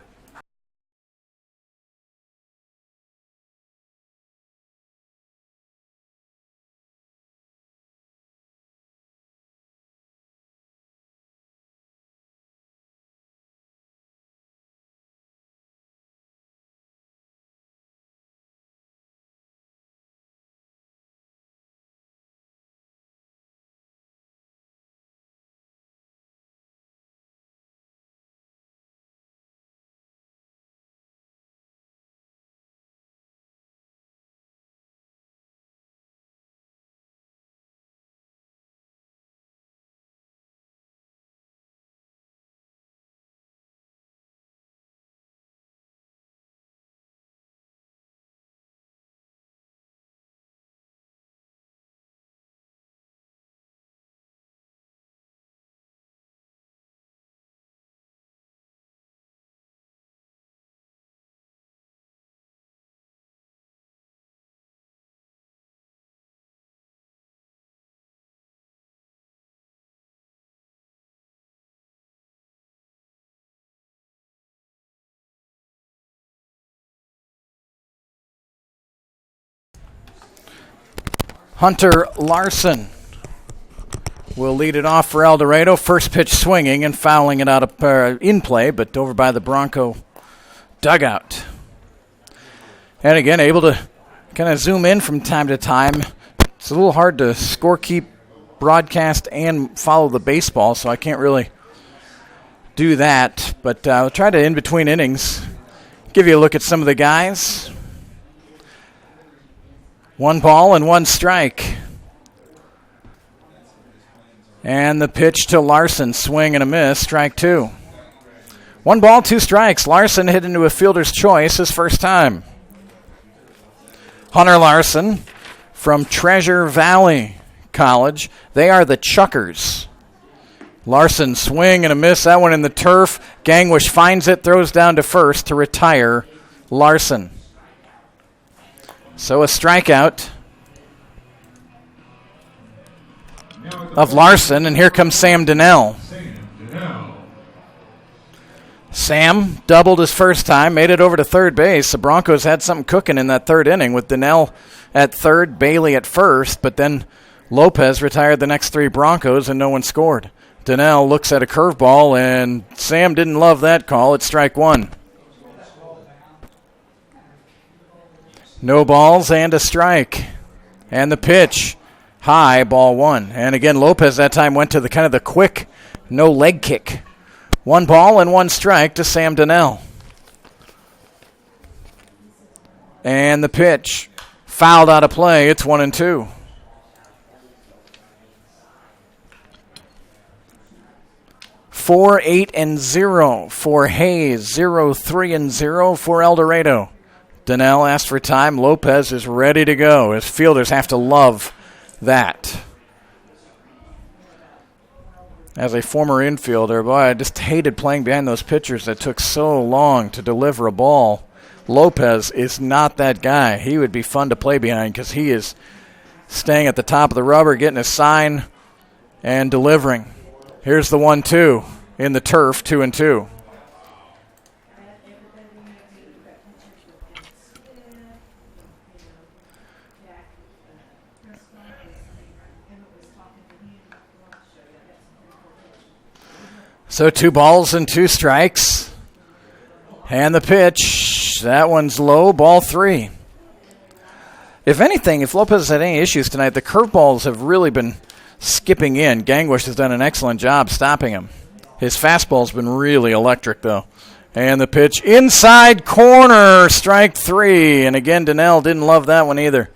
Hunter Larson will lead it off for El Dorado. First pitch swinging and fouling it out of in play, but over by the Bronco dugout. And again, able to kind of zoom in from time to time. It's a little hard to score keep, broadcast, and follow the baseball, so I can't really do that. But I'll try to, in between innings, give you a look at some of the guys. 1 ball and 1 strike. And the pitch to Larson, swing and a miss, strike 2. 1 ball, 2 strikes. Larson hit into a fielder's choice his first time. Hunter Larson from Treasure Valley College. They are the Chuckers. Larson, swing and a miss. That one in the turf. Gangwish finds it, throws down to first to retire Larson. So a strikeout of Larson, and here comes Sam Donnell. Sam doubled his first time, made it over to third base. The Broncos had something cooking in that third inning with Donnell at third, Bailey at first, but then Lopez retired the next 3 Broncos and no one scored. Donnell looks at a curveball, and Sam didn't love that call. It's strike 1. No balls and a strike. And the pitch, high, ball 1. And again, Lopez that time went to the kind of the quick, no leg kick. 1 ball and 1 strike to Sam Donnell. And the pitch, fouled out of play. It's 1-2. Four, 8, and 0 for Hayes. 0, 3, and 0 for El Dorado. Donnell asked for time. Lopez is ready to go. His fielders have to love that. As a former infielder, boy, I just hated playing behind those pitchers that took so long to deliver a ball. Lopez is not that guy. He would be fun to play behind because he is staying at the top of the rubber, getting a sign, and delivering. Here's the 1-2 in the turf, 2-2. So 2 balls and 2 strikes. And the pitch, that one's low, ball 3. If anything, if Lopez had any issues tonight, the curveballs have really been skipping in. Gangwish has done an excellent job stopping him. His fastball's been really electric, though. And the pitch, inside corner, strike 3. And again, Donnell didn't love that one either.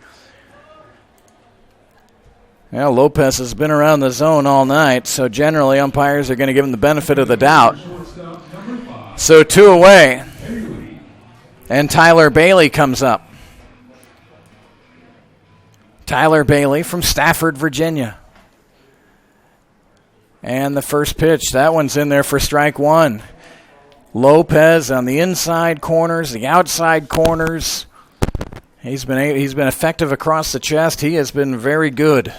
Well, Lopez has been around the zone all night, so generally umpires are going to give him the benefit of the doubt. So 2 away. And Tyler Bailey comes up. Tyler Bailey from Stafford, Virginia. And the first pitch, that one's in there for strike 1. Lopez on the inside corners, the outside corners. He's been effective across the chest. He has been very good.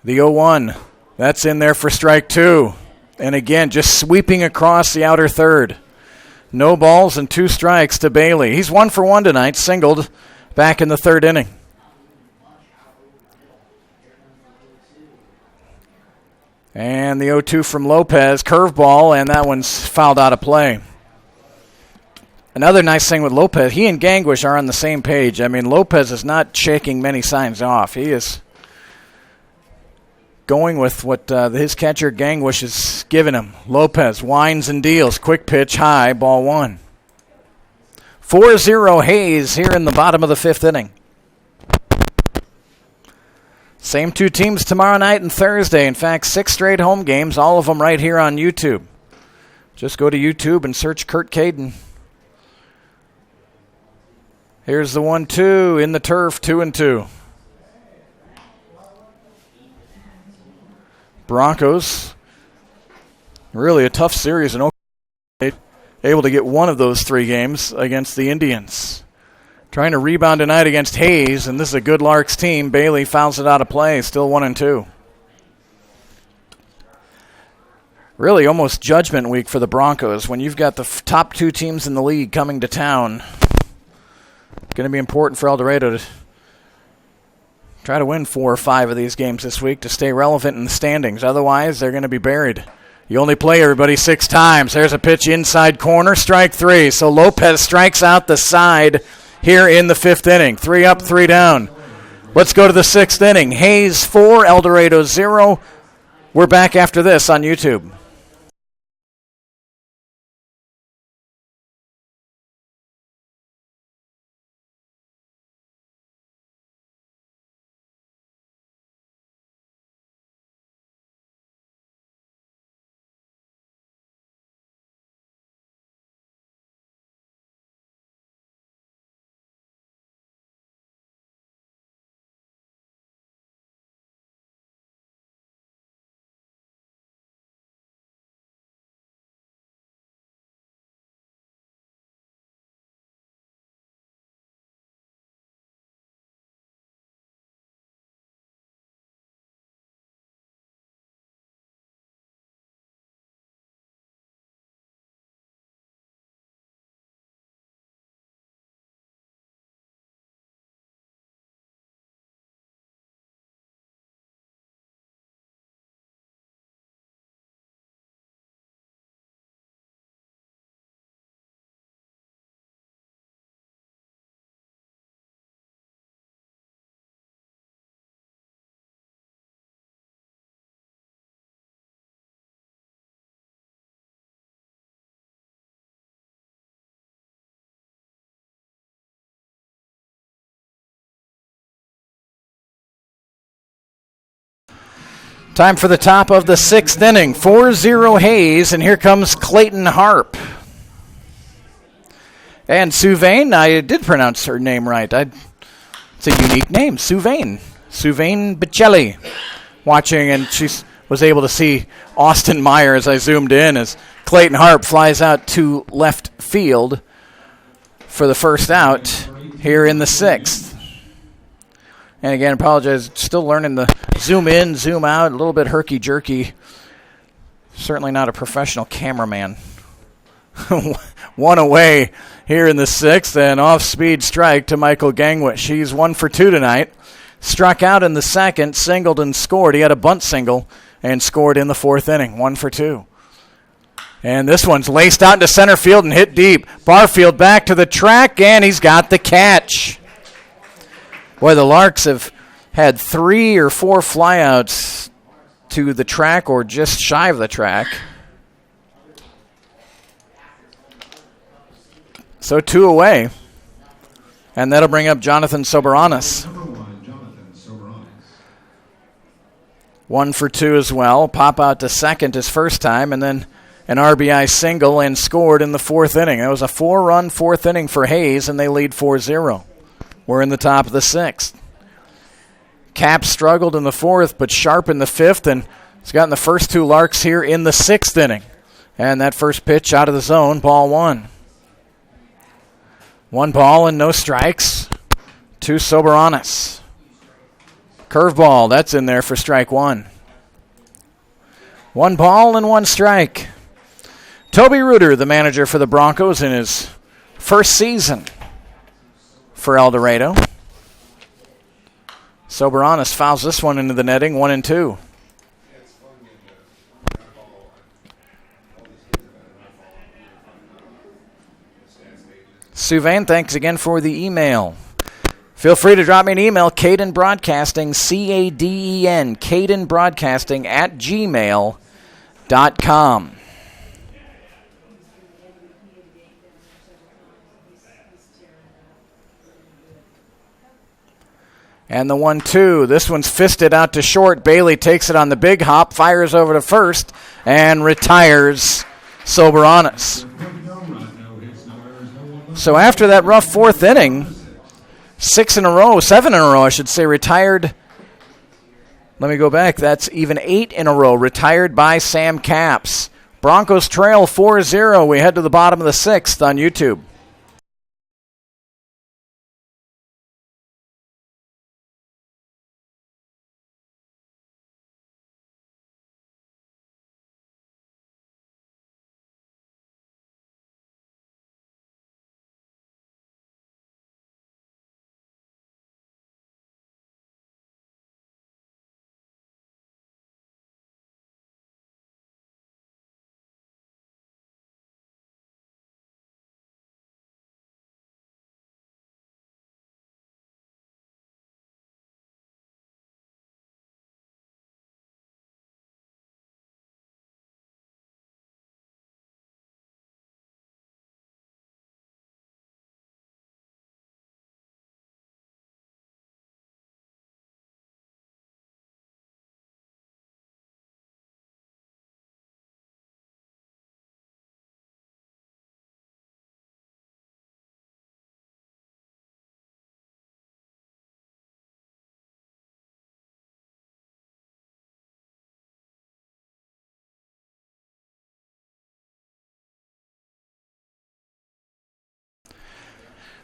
The 0-1, that's in there for strike 2. And again, just sweeping across the outer third. No balls and 2 strikes to Bailey. He's 1 for 1 tonight, singled back in the third inning. And the 0-2 from Lopez, curveball, and that one's fouled out of play. Another nice thing with Lopez, he and Gangwish are on the same page. I mean, Lopez is not shaking many signs off. He is going with what his catcher Gangwish is giving him. Lopez winds and deals. Quick pitch, high, ball 1. 4-0 Hayes here in the bottom of the 5th inning. Same 2 teams tomorrow night and Thursday. In fact, 6 straight home games, all of them right here on YouTube. Just go to YouTube and search Kurt Caden. Here's the 1-2 in the turf, 2-2. Broncos, really a tough series in Oklahoma, able to get one of those 3 games against the Indians. Trying to rebound tonight against Hayes, and this is a good Larks team. Bailey fouls it out of play, still 1-2. Really almost judgment week for the Broncos when you've got the top 2 teams in the league coming to town. Going to be important for El Dorado to try to win 4 or 5 of these games this week to stay relevant in the standings. Otherwise, they're going to be buried. You only play everybody 6 times. There's a pitch inside corner, strike 3. So Lopez strikes out the side here in the 5th inning. 3 up, 3 down. Let's go to the 6th inning. Hayes 4, El Dorado 0. We're back after this on YouTube. Time for the top of the 6th inning. 4-0 Hayes, and here comes Clayton Harp. And Suvain, I did pronounce her name right. It's a unique name, Suvain. Suvain Bicelli. Watching, and she was able to see Austin Meyer as I zoomed in as Clayton Harp flies out to left field for the first out here in the 6th. And again, apologize, still learning the zoom in, zoom out, a little bit herky-jerky. Certainly not a professional cameraman. One away here in the 6th, and off-speed strike to Michael Gangwish. He's 1 for 2 tonight. Struck out in the 2nd, singled and scored. He had a bunt single and scored in the 4th inning, 1 for 2. And this one's laced out into center field and hit deep. Barfield back to the track, and he's got the catch. Boy, the Larks have had 3 or 4 flyouts to the track or just shy of the track. So 2 away. And that'll bring up Jonathan Soberanis. 1 for 2 as well. Pop out to second his first time, and then an RBI single and scored in the 4th inning. It was a 4-run 4th inning for Hayes, and they lead 4-0. We're in the top of the 6th. Cap struggled in the 4th, but sharp in the 5th, and he's gotten the first 2 Larks here in the 6th inning. And that first pitch out of the zone, ball 1. 1 ball and no strikes to Soberanis. Curveball, that's in there for strike 1. 1 ball and 1 strike. Toby Reuter, the manager for the Broncos in his first season for El Dorado. Soberanis fouls this one into the netting, 1-2. Suvain, thanks again for the email. Feel free to drop me an email, Caden Broadcasting, C-A-D-E-N, Caden Broadcasting at gmail.com. And the 1-2. This one's fisted out to short. Bailey takes it on the big hop, fires over to first, and retires Soberanis. So after that rough 4th inning, 7 in a row, I should say, retired. Let me go back. That's even 8 in a row, retired by Sam Capps. Broncos trail 4-0. We head to the bottom of the 6th on YouTube.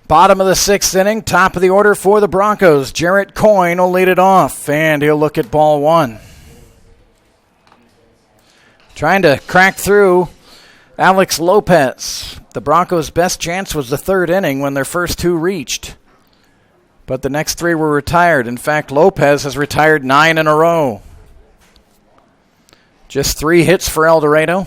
Bottom of the 6th inning, top of the order for the Broncos. Jarrett Coyne will lead it off, and he'll look at ball 1. Trying to crack through Alex Lopez. The Broncos' best chance was the 3rd inning when their first 2 reached. But the next 3 were retired. In fact, Lopez has retired 9 in a row. Just 3 hits for El Dorado.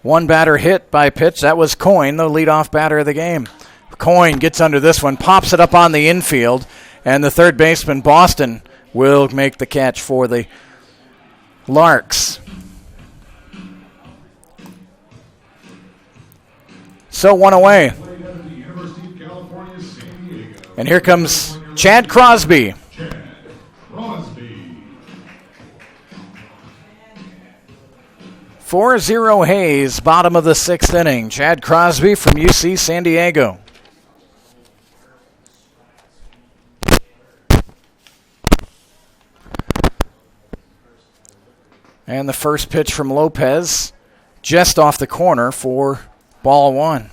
1 batter hit by pitch. That was Coyne, the leadoff batter of the game. Coyne gets under this one, pops it up on the infield, and the third baseman, Boston, will make the catch for the Larks. So 1 away. And here comes Chad Crosby. 4-0 Hayes, bottom of the 6th inning. Chad Crosby from UC San Diego. And the first pitch from Lopez, just off the corner for ball 1.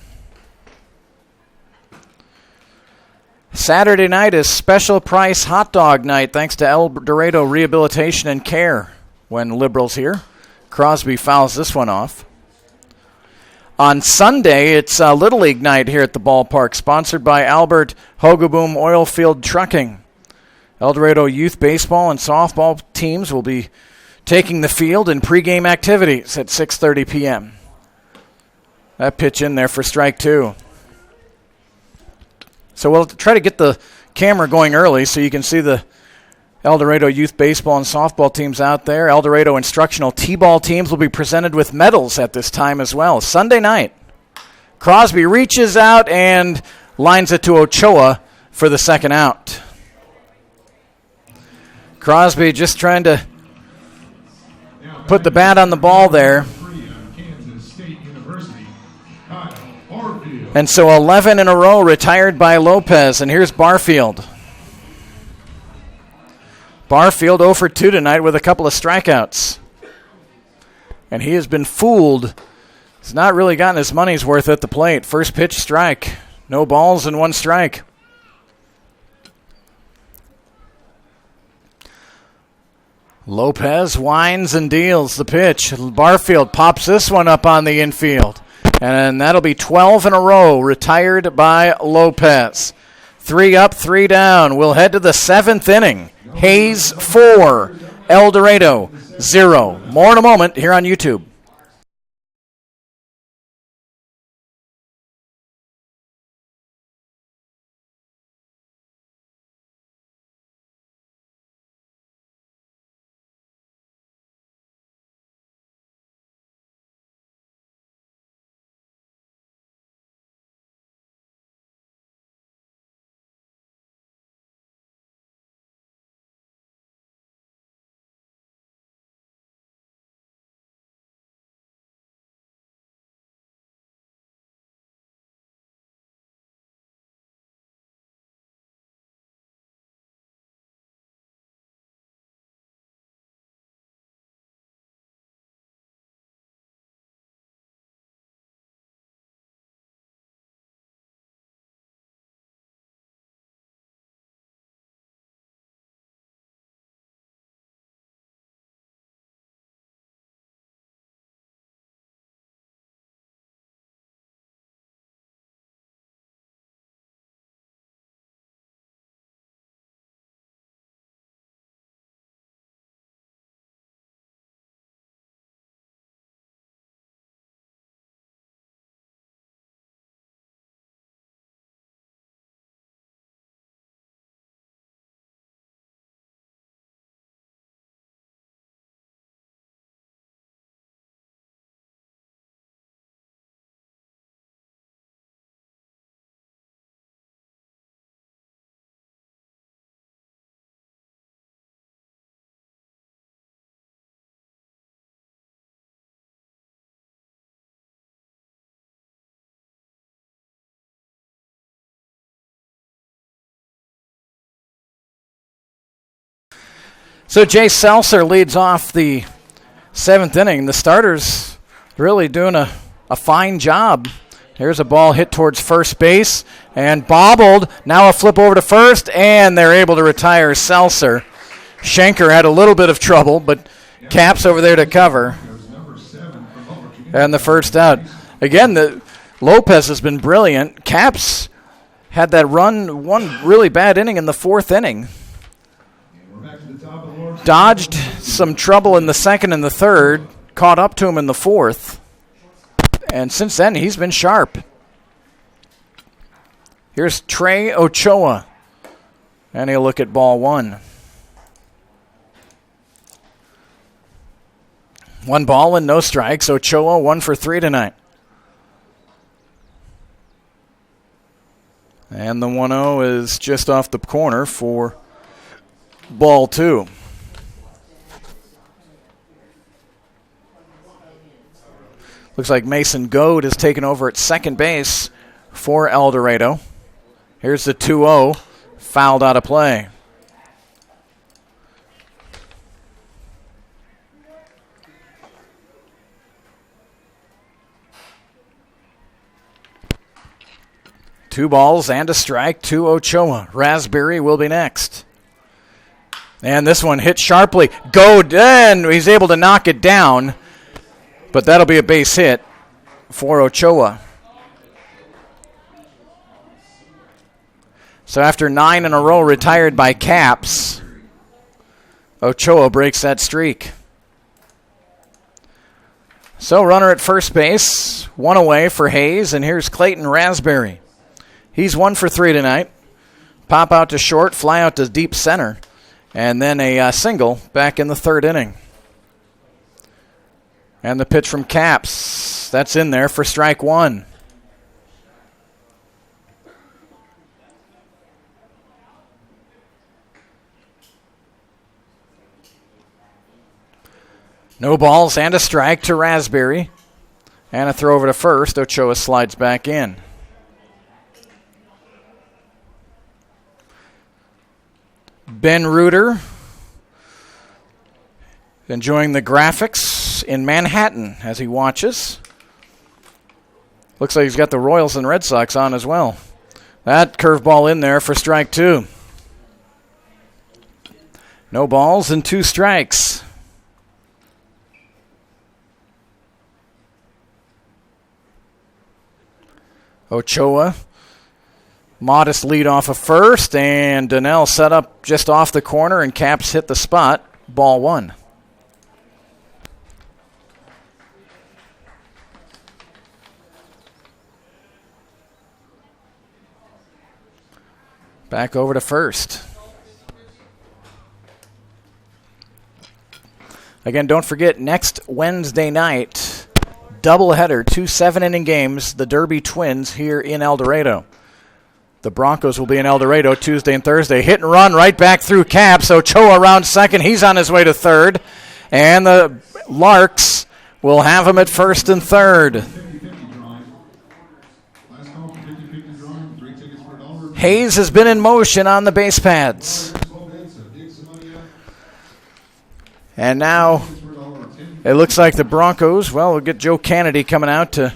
Saturday night is special price hot dog night thanks to El Dorado Rehabilitation and Care when Liberal's here. Crosby fouls this one off. On Sunday, it's Little League night here at the ballpark, sponsored by Albert Hogaboom Oilfield Trucking. El Dorado youth baseball and softball teams will be taking the field in pregame activities at 6:30 p.m. That pitch in there for strike 2. So we'll try to get the camera going early so you can see the El Dorado youth baseball and softball teams out there. El Dorado instructional T-ball teams will be presented with medals at this time as well. Sunday night, Crosby reaches out and lines it to Ochoa for the second out. Crosby just trying to put the bat on the ball there. And so 11 in a row retired by Lopez. And here's Barfield. Barfield 0 for 2 tonight with a couple of strikeouts. And he has been fooled. He's not really gotten his money's worth at the plate. First pitch strike. No balls and 1 strike. Lopez winds and deals the pitch. Barfield pops this one up on the infield. And that'll be 12 in a row retired by Lopez. 3 up, 3 down. We'll head to the 7th inning. Hayes 4, El Dorado 0. More in a moment here on YouTube. So Jay Seltzer leads off the 7th inning. The starters really doing a fine job. Here's a ball hit towards first base and bobbled. Now a flip over to first, and they're able to retire Seltzer. Schenker had a little bit of trouble, but Cap's over there to cover. And the first out. Again, Lopez has been brilliant. Cap's had that one really bad inning in the 4th inning. Dodged some trouble in the 2nd and the 3rd, caught up to him in the 4th, and since then he's been sharp. Here's Trey Ochoa, and he'll look at ball 1. 1 ball and no strikes. Ochoa 1 for 3 tonight. And the 1-0 is just off the corner for ball 2. Looks like Mason Goad has taken over at second base for El Dorado. Here's the 2-0, fouled out of play. Two balls and a strike to Ochoa. Raspberry will be next. And this one hit sharply. Goad, and he's able to knock it down. But that'll be a base hit for Ochoa. So after 9 in a row retired by Caps, Ochoa breaks that streak. So runner at first base, one away for Hayes, and here's Clayton Raspberry. He's 1 for 3 tonight. Pop out to short, fly out to deep center, and then a single back in the third inning. And the pitch from Caps, that's in there for strike one. No balls and a strike to Raspberry. And a throw over to first. Ochoa slides back in. Ben Reuter enjoying the graphics in Manhattan as he watches. Looks like he's got the Royals and Red Sox on as well. That curveball in there for strike two. No balls and 2 strikes. Ochoa, modest lead off of first, and Donnell set up just off the corner, and Caps hit the spot. Ball 1. Back over to first. Again, don't forget, next Wednesday night, doubleheader, 2 7-inning games, the Derby Twins here in El Dorado. The Broncos will be in El Dorado Tuesday and Thursday. Hit and run right back through Caps. Ochoa around second. He's on his way to third. And the Larks will have him at first and third. Hayes has been in motion on the base pads. And now it looks like the Broncos, well, we'll get Joe Kennedy coming out to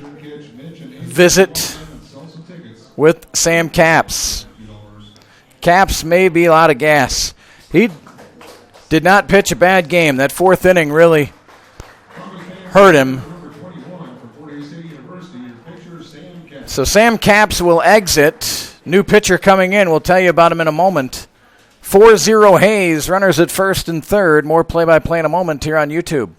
visit with Sam Caps. Caps may be out of gas. He did not pitch a bad game. That 4th inning really hurt him. So Sam Caps will exit. New pitcher coming in. We'll tell you about him in a moment. 4-0 Hayes. Runners at first and third. More play-by-play in a moment here on YouTube.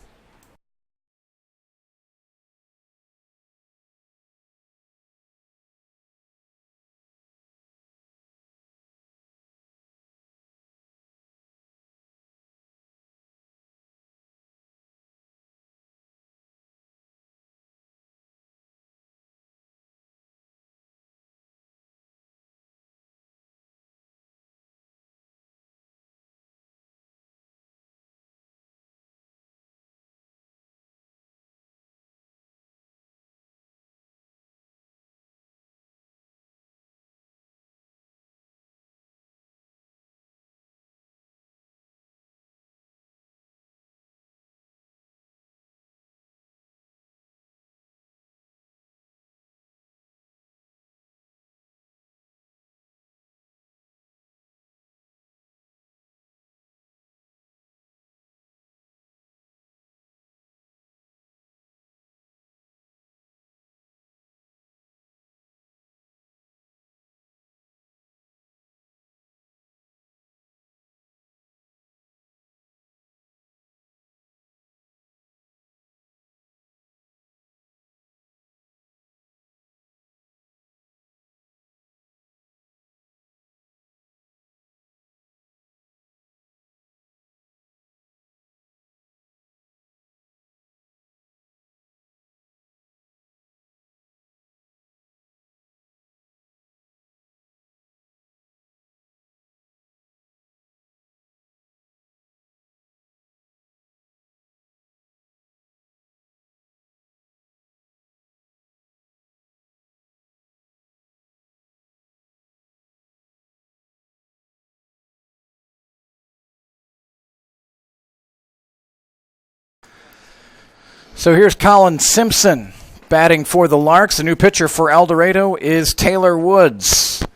So here's Colin Simpson batting for the Larks. The new pitcher for El Dorado is Taylor Woods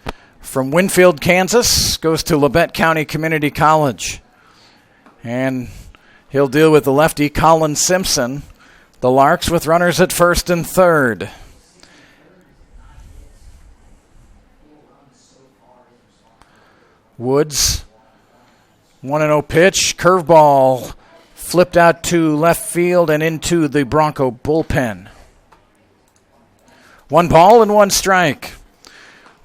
from Winfield, Kansas. Goes to Labette County Community College. And he'll deal with the lefty Colin Simpson. The Larks with runners at first and third. Woods, 1-0 pitch, curveball, flipped out to left field and into the Bronco bullpen. 1 ball and 1 strike.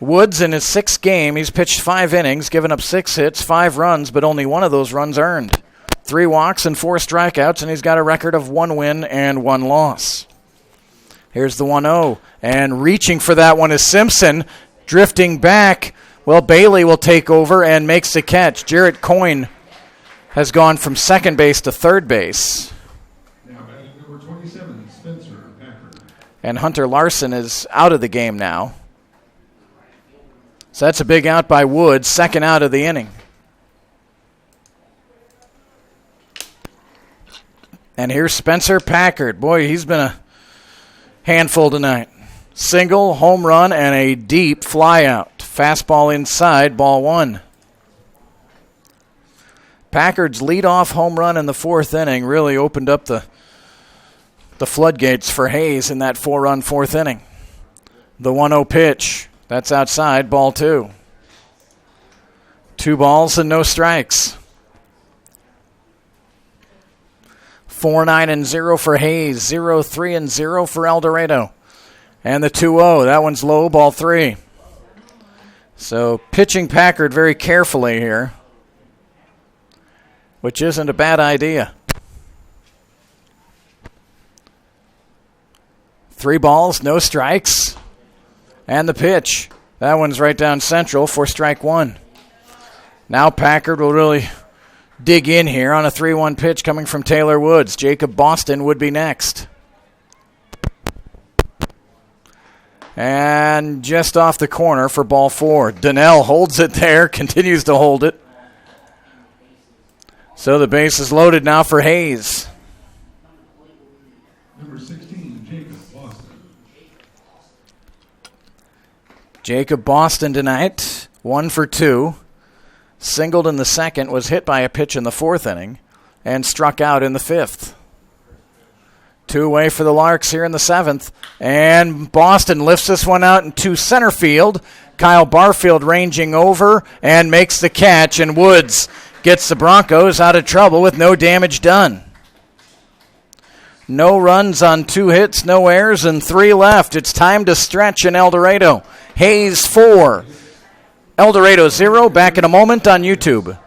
Woods in his 6th game, he's pitched 5 innings, given up 6 hits, 5 runs, but only 1 of those runs earned. 3 walks and 4 strikeouts, and he's got a record of 1 win and 1 loss. Here's the 1-0, and reaching for that one is Simpson, drifting back. Well, Bailey will take over and makes the catch. Jarrett Coyne has gone from second base to third base. Now batting number 27, Spencer Packard. And Hunter Larson is out of the game now. So that's a big out by Woods, second out of the inning. And here's Spencer Packard. Boy, he's been a handful tonight. Single, home run, and a deep fly out. Fastball inside, ball 1. Packard's leadoff home run in the 4th inning really opened up the floodgates for Hayes in that 4-run 4th inning. The 1-0 pitch, that's outside, ball 2. 2 balls and no strikes. 4-9-0 for Hayes, 0-3-0 for El Dorado. And the 2-0, that one's low, ball 3. So pitching Packard very carefully here, which isn't a bad idea. 3 balls, no strikes. And the pitch. That one's right down central for strike 1. Now Packard will really dig in here on a 3-1 pitch coming from Taylor Woods. Jacob Boston would be next. And just off the corner for ball 4. Donnell holds it there, continues to hold it. So the base is loaded now for Hayes. Number 16, Jacob Boston. Jacob Boston tonight, 1 for 2. Singled in the 2nd, was hit by a pitch in the 4th inning, and struck out in the 5th. 2 away for the Larks here in the 7th. And Boston lifts this one out into center field. Kyle Barfield ranging over and makes the catch. And Woods gets the Broncos out of trouble with no damage done. No runs on 2 hits, no errors, and 3 left. It's time to stretch in El Dorado. Hayes 4. El Dorado 0. Back in a moment on YouTube.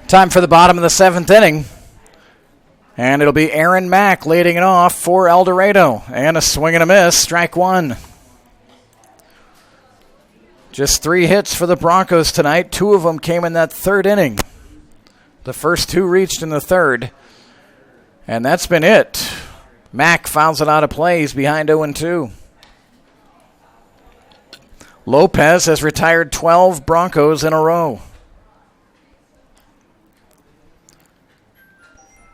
Time for the bottom of the 7th inning. And it'll be Aaron Mack leading it off for El Dorado. And a swing and a miss, strike 1. Just 3 hits for the Broncos tonight. 2 of them came in that 3rd inning. The first 2 reached in the 3rd. And that's been it. Mack fouls it out of play. He's behind 0-2. Lopez has retired 12 Broncos in a row.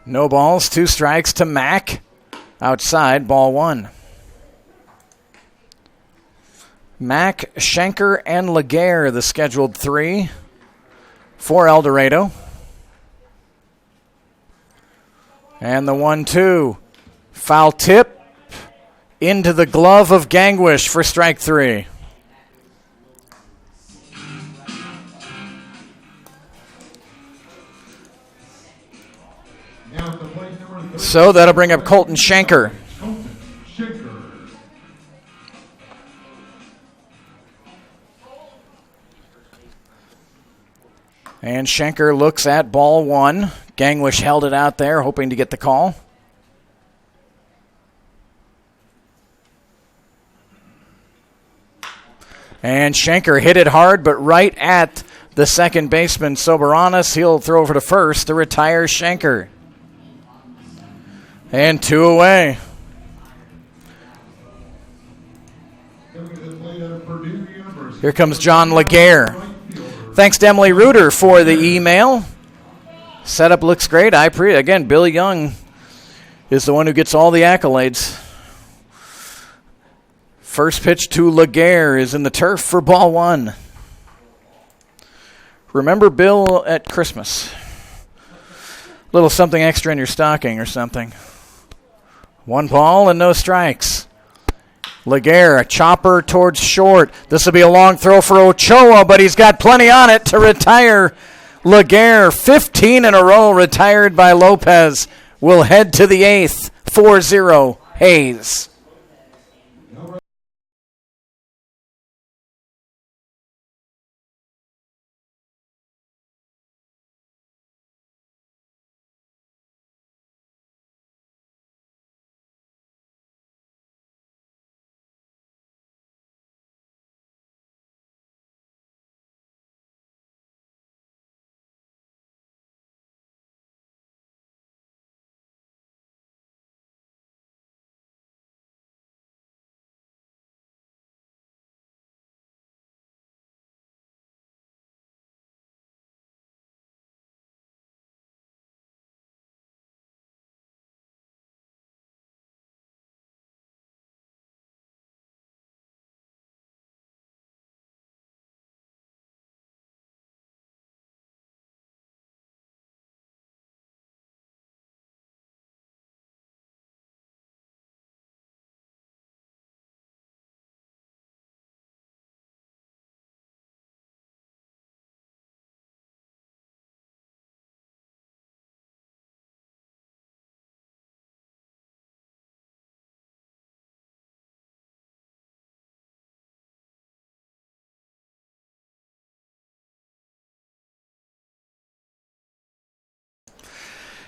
No balls, 2 strikes to Mack. Outside, ball 1. Mack, Schenker, and Laguerre, the scheduled 3 for El Dorado. And the 1-2. Foul tip into the glove of Gangwish for strike 3. So that'll bring up Colton Schenker. And Schenker looks at ball 1. Gangwish held it out there, hoping to get the call. And Schenker hit it hard, but right at the second baseman, Soberanis. He'll throw over to first to retire Schenker. And 2 away. Here comes John Laguerre. Thanks to Emily Reuter for the email. Setup looks great. Again, Billy Young is the one who gets all the accolades. First pitch to Laguerre is in the turf for ball 1. Remember Bill at Christmas. Little something extra in your stocking or something. 1 ball and no strikes. Laguerre, a chopper towards short. This will be a long throw for Ochoa, but he's got plenty on it to retire Laguerre. 15 in a row retired by Lopez. Will head to the 8th. 4-0 Hayes.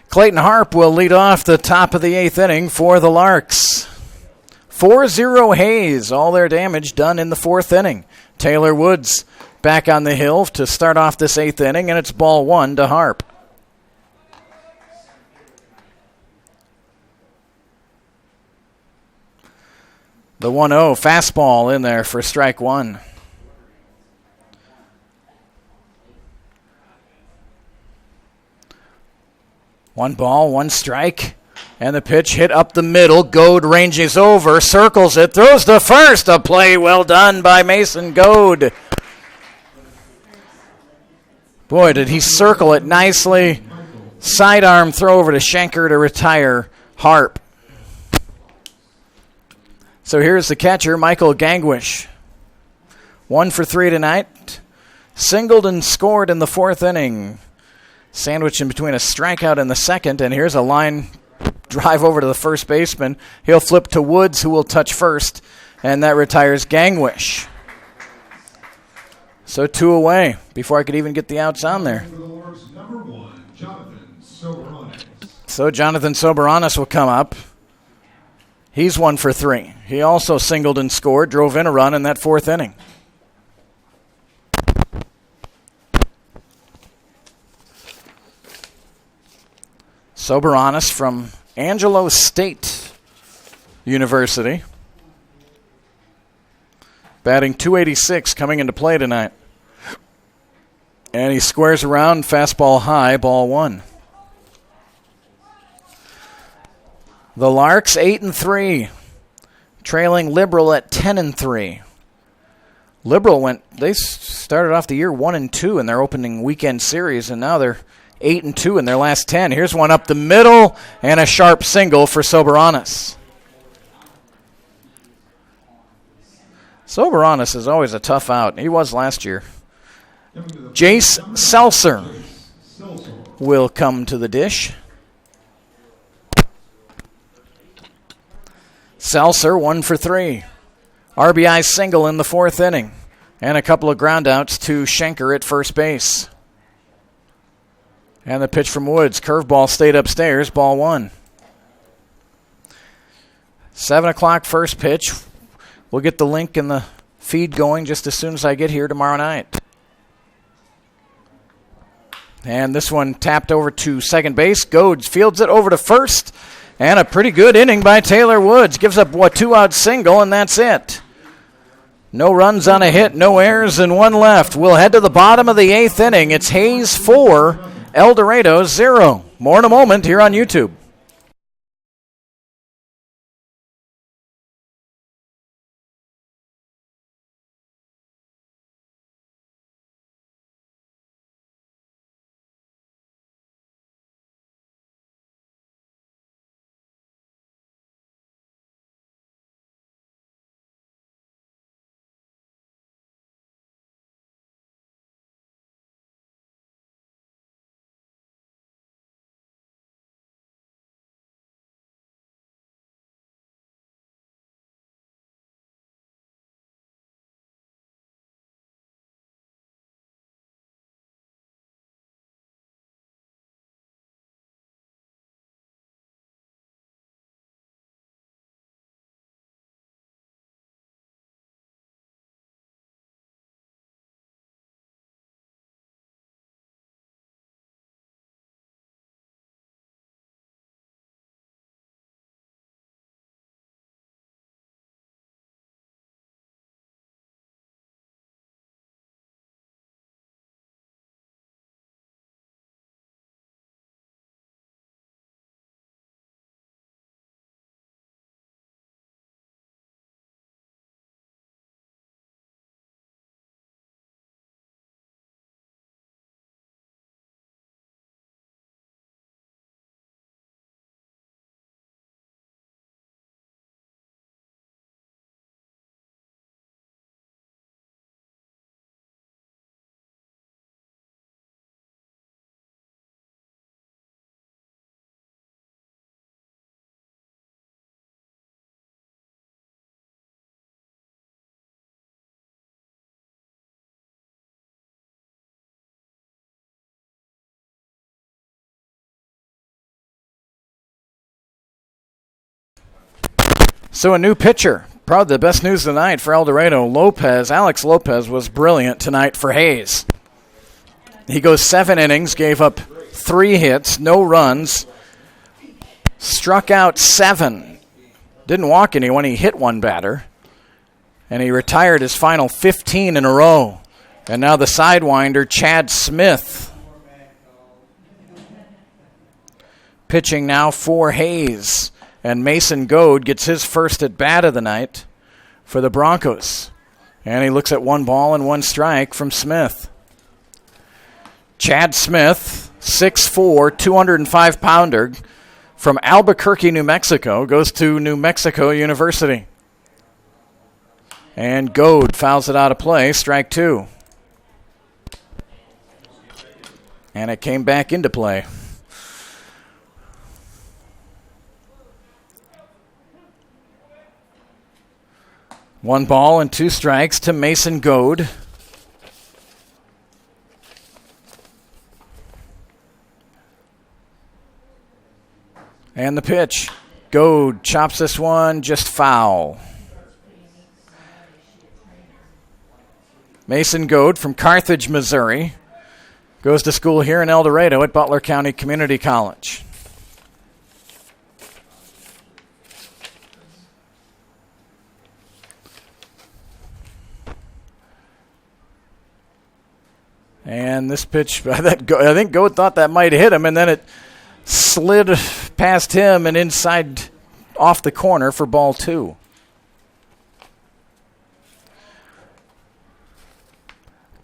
Clayton Harp will lead off the top of the 8th inning for the Larks. 4-0 Hayes, all their damage done in the 4th inning. Taylor Woods back on the hill to start off this 8th inning, and it's ball 1 to Harp. The 1-0 fastball in there for strike 1. One ball, 1 strike, and the pitch hit up the middle. Goad ranges over, circles it, throws to first. A play well done by Mason Goad. Boy, did he circle it nicely. Sidearm throw over to Schenker to retire Harp. So here's the catcher, Michael Gangwish. 1 for 3 tonight. Singled and scored in the 4th inning. Sandwiched in between a strikeout in the 2nd, and here's a line drive over to the first baseman. He'll flip to Woods, who will touch first, and that retires Gangwish. So 2 away before I could even get the outs on there. So Jonathan Soberanis will come up. He's 1 for 3. He also singled and scored, drove in a run in that 4th inning. Soberanis from Angelo State University. batting .286 coming into play tonight. And he squares around, fastball high, ball 1. The Larks 8-3, trailing Liberal at 10-3. Liberal they started off the year 1-2 in their opening weekend series, and now they're 8-2 in their last 10. Here's one up the middle and a sharp single for Soberanis. Soberanis is always a tough out. He was last year. Jace Seltzer will come to the dish. Seltzer 1 for 3. RBI single in the 4th inning. And a couple of groundouts to Schenker at first base. And the pitch from Woods. Curveball stayed upstairs. Ball 1. 7 o'clock first pitch. We'll get the link and the feed going just as soon as I get here tomorrow night. And this one tapped over to second base. Goads fields it over to first. And a pretty good inning by Taylor Woods. Gives up a 2-out single, and that's it. No runs on a hit, no errors, and 1 left. We'll head to the bottom of the 8th inning. It's Hayes 4, El Dorado 0. More in a moment here on YouTube. So a new pitcher. Probably the best news tonight for El Dorado. Alex Lopez was brilliant tonight for Hayes. He goes 7 innings, gave up 3 hits, no runs, struck out 7. Didn't walk anyone, he hit 1 batter. And he retired his final 15 in a row. And now the sidewinder, Chad Smith. Pitching now for Hayes. And Mason Goad gets his first at bat of the night for the Broncos. And he looks at 1 ball and 1 strike from Smith. Chad Smith, 6'4", 205-pounder from Albuquerque, New Mexico, goes to New Mexico University. And Goad fouls it out of play, strike 2. And it came back into play. One ball and 2 strikes to Mason Goad. And the pitch. Goad chops this one just foul. Mason Goad from Carthage, Missouri. Goes to school here in El Dorado at Butler County Community College. And this pitch, I think Goat thought that might hit him, and then it slid past him and inside off the corner for ball 2.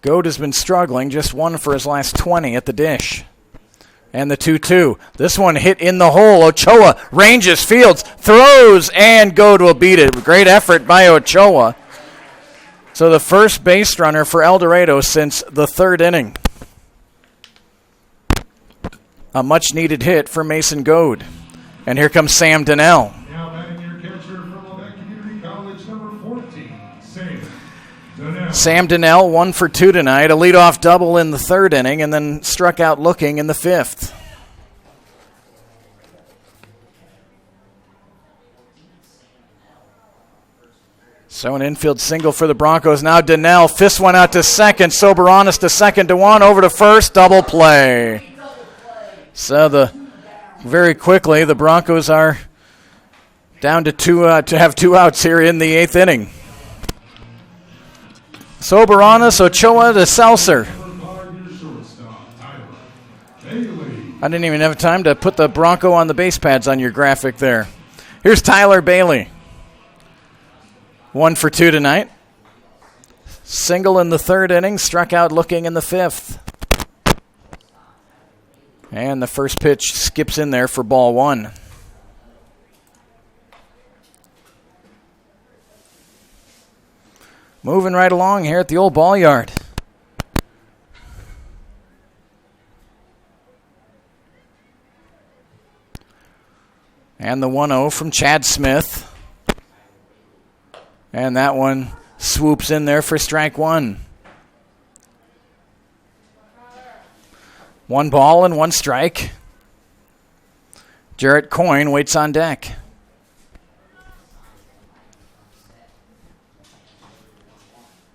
Goat has been struggling, just 1 for his last 20 at the dish. And the 2-2. This one hit in the hole. Ochoa ranges, fields, throws, and Goat will beat it. Great effort by Ochoa. So the first base runner for El Dorado since the 3rd inning. A much-needed hit for Mason Goad. And here comes Sam Donnell. Now batting your catcher from Lebec Community College, number 14, Sam Donnell. Sam Donnell, 1 for 2 tonight. A leadoff double in the 3rd inning and then struck out looking in the 5th. So an infield single for the Broncos. Now Donnell, fist one out to second. Soberanis to second to 1, over to first, double play. So very quickly the Broncos are down to to have 2 outs here in the 8th inning. Soberanis, Ochoa to Seltzer. I didn't even have time to put the Bronco on the base pads on your graphic there. Here's Tyler Bailey. 1 for 2 tonight. Single in the 3rd inning, struck out looking in the 5th. And the first pitch skips in there for ball 1. Moving right along here at the old ball yard. And the 1-0 from Chad Smith. And that one swoops in there for strike 1. 1 ball and 1 strike. Jarrett Coyne waits on deck.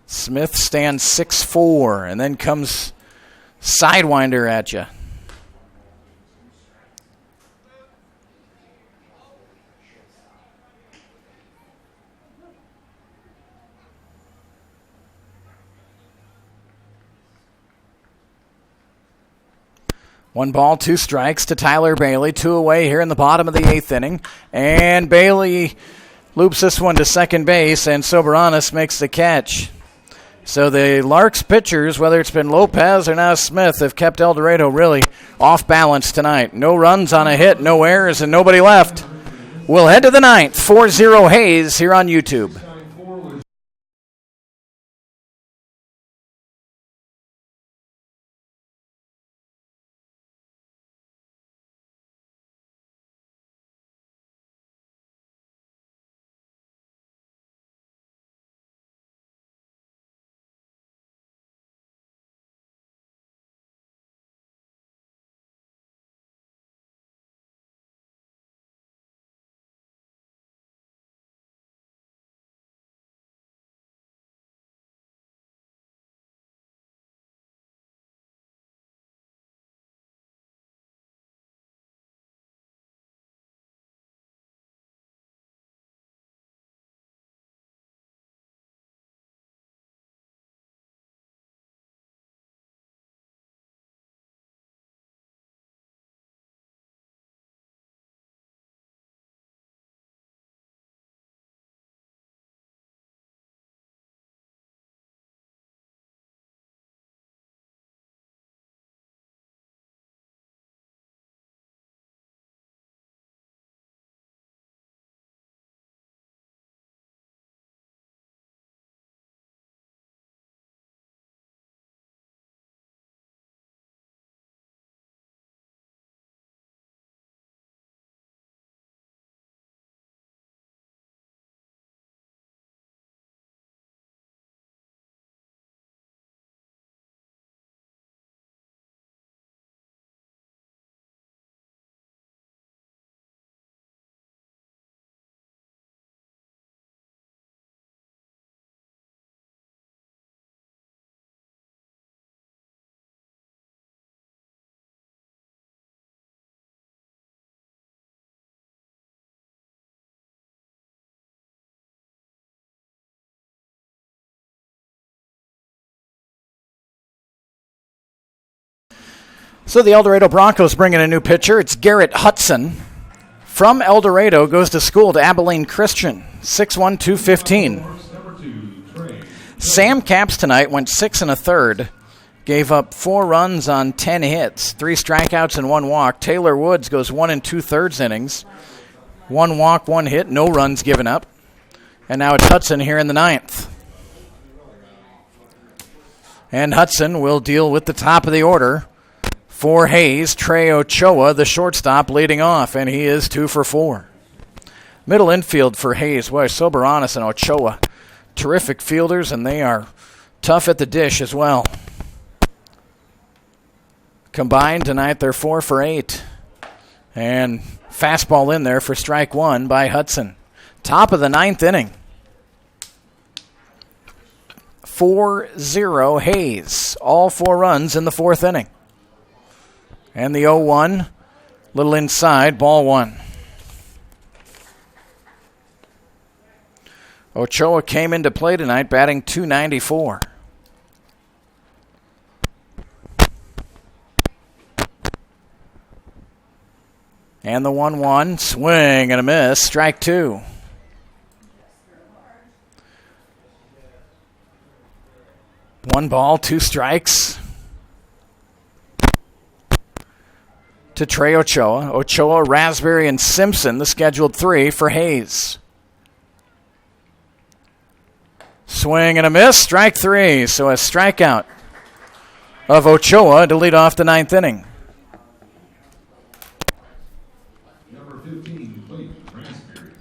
Smith stands 6'4", and then comes Sidewinder at you. One ball, 2 strikes to Tyler Bailey. 2 away here in the bottom of the 8th inning. And Bailey loops this one to second base, and Soberanis makes the catch. So the Larks pitchers, whether it's been Lopez or now Smith, have kept El Dorado really off balance tonight. No runs on a hit, no errors, and nobody left. We'll head to the 9th. 4-0 Hayes here on YouTube. So the El Dorado Broncos bring in a new pitcher. It's Garrett Hudson. From El Dorado, goes to school to Abilene Christian, 6'1", 215. Sam Capps tonight went 6 1/3. Gave up 4 runs on 10 hits, 3 strikeouts and 1 walk. Taylor Woods goes 1 2/3 innings. 1 walk, 1 hit, no runs given up. And now it's Hudson here in the 9th. And Hudson will deal with the top of the order. For Hayes, Trey Ochoa, the shortstop, leading off, and he is 2 for 4. Middle infield for Hayes, boy, Soberanis and Ochoa. Terrific fielders, and they are tough at the dish as well. Combined tonight, they're 4 for 8. And fastball in there for strike 1 by Hudson. Top of the 9th inning. 4-0 Hayes. All 4 runs in the 4th inning. And the 0-1, little inside, ball 1. Ochoa came into play tonight batting .294. And the 1-1, swing and a miss, strike 2. One ball, 2 strikes. To Trey Ochoa. Ochoa, Raspberry, and Simpson, the scheduled 3 for Hayes. Swing and a miss, strike 3. So a strikeout of Ochoa to lead off the 9th inning. Number 15, Clayton Raspberry.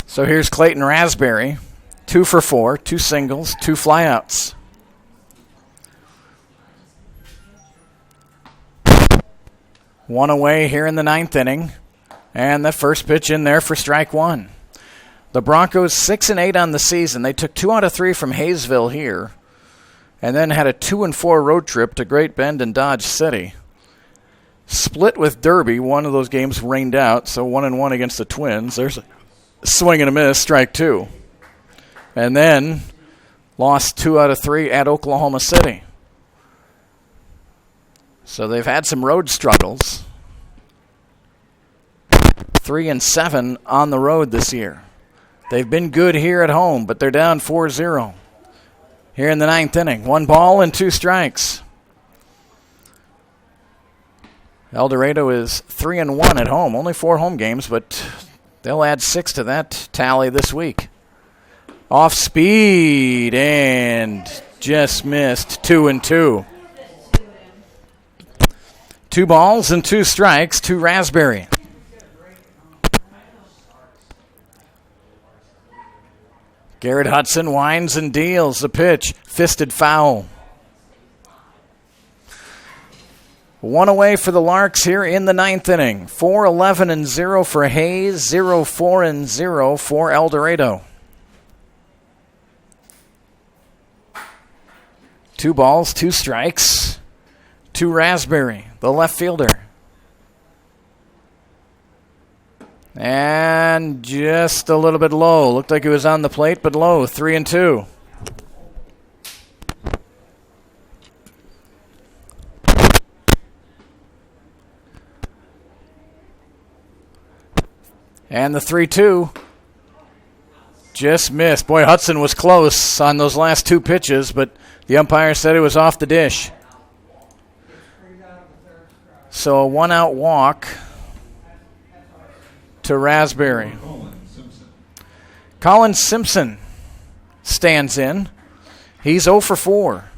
So here's Clayton Raspberry. 2 for 4, 2 singles, 2 flyouts. One away here in the 9th inning. And that first pitch in there for strike 1. The Broncos 6-8 on the season. They took 2 out of 3 from Hayesville here. And then had a 2-4 road trip to Great Bend and Dodge City. Split with Derby. One of those games rained out, so 1-1 against the Twins. There's a swing and a miss, strike 2. And then lost 2 out of 3 at Oklahoma City. So they've had some road struggles. 3-7 on the road this year. They've been good here at home, but they're down 4-0 here in the 9th inning. 1 ball and 2 strikes. El Dorado is 3-1 at home. Only 4 home games, but they'll add 6 to that tally this week. Off speed and just missed. 2-2. 2 balls and 2 strikes to Raspberry. Garrett Hudson winds and deals the pitch. Fisted foul. 1 away for the Larks here in the 9th inning. 4-11-0 for Hayes. 0-4-0 for El Dorado. 2 balls, 2 strikes to Raspberry, the left fielder. And just a little bit low. Looked like it was on the plate, but low. 3-2. And the 3-2 just missed. Boy, Hudson was close on those last 2 pitches, but the umpire said it was off the dish. So a 1-out walk to Raspberry. Colin Simpson stands in. He's 0 for 4.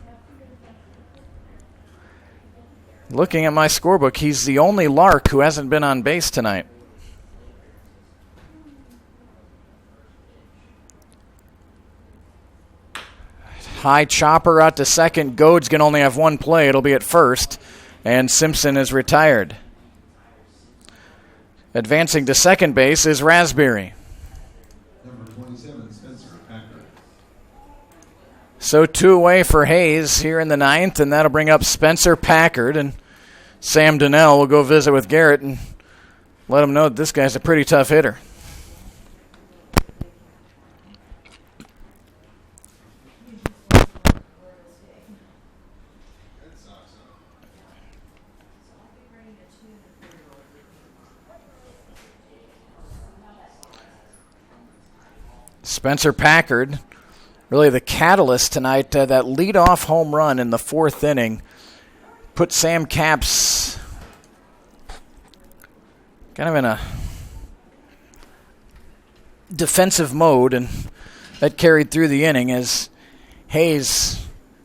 Looking at my scorebook, he's the only Lark who hasn't been on base tonight. High chopper out to second. Godes can only have 1 play. It'll be at first. And Simpson is retired. Advancing to second base is Raspberry. Number 27, Spencer Packard. So 2 away for Hayes here in the 9th, and that'll bring up Spencer Packard. And Sam Donnell will go visit with Garrett and let him know that this guy's a pretty tough hitter. Spencer Packard, really the catalyst tonight. That leadoff home run in the 4th inning put Sam Capps kind of in a defensive mode, and that carried through the inning as Hayes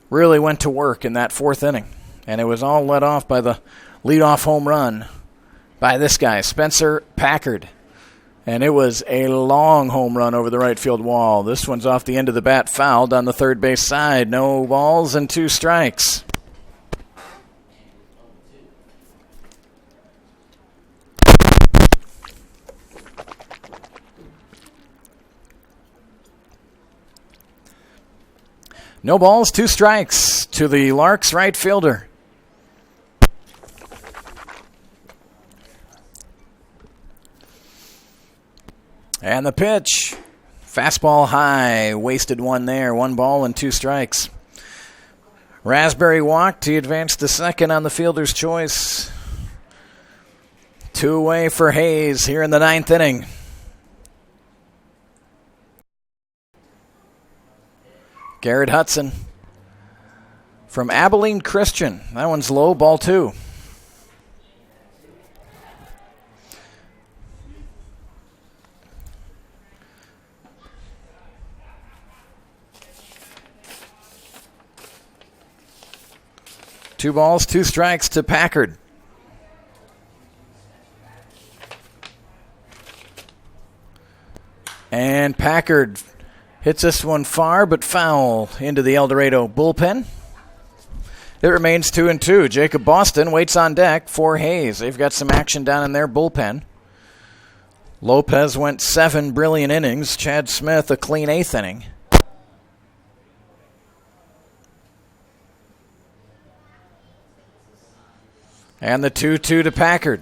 really went to work in that 4th inning. And it was all led off by the leadoff home run by this guy, Spencer Packard. And it was a long home run over the right field wall. This one's off the end of the bat, fouled on the third base side. No balls and 2 strikes. No balls, 2 strikes to the Larks right fielder. And the pitch, fastball high, wasted one there. 1 ball and 2 strikes. Raspberry walked. He advanced to second on the fielder's choice. 2 away for Hayes here in the 9th inning. Garrett Hudson from Abilene Christian. That one's low, ball 2. Two balls, 2 strikes to Packard. And Packard hits this one far but foul into the El Dorado bullpen. It remains 2-2. Jacob Boston waits on deck for Hayes. They've got some action down in their bullpen. Lopez went 7 brilliant innings. Chad Smith a clean 8th inning. And the 2-2 to Packard.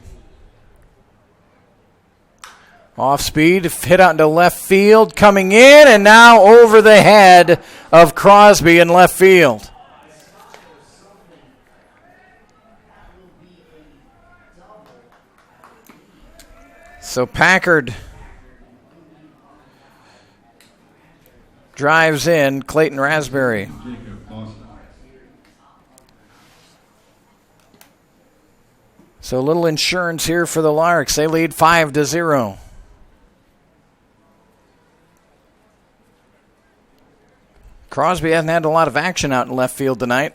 Off speed, hit out into left field, coming in, and now over the head of Crosby in left field. So Packard drives in Clayton Raspberry. So a little insurance here for the Larks. They lead 5-0. Crosby hasn't had a lot of action out in left field tonight.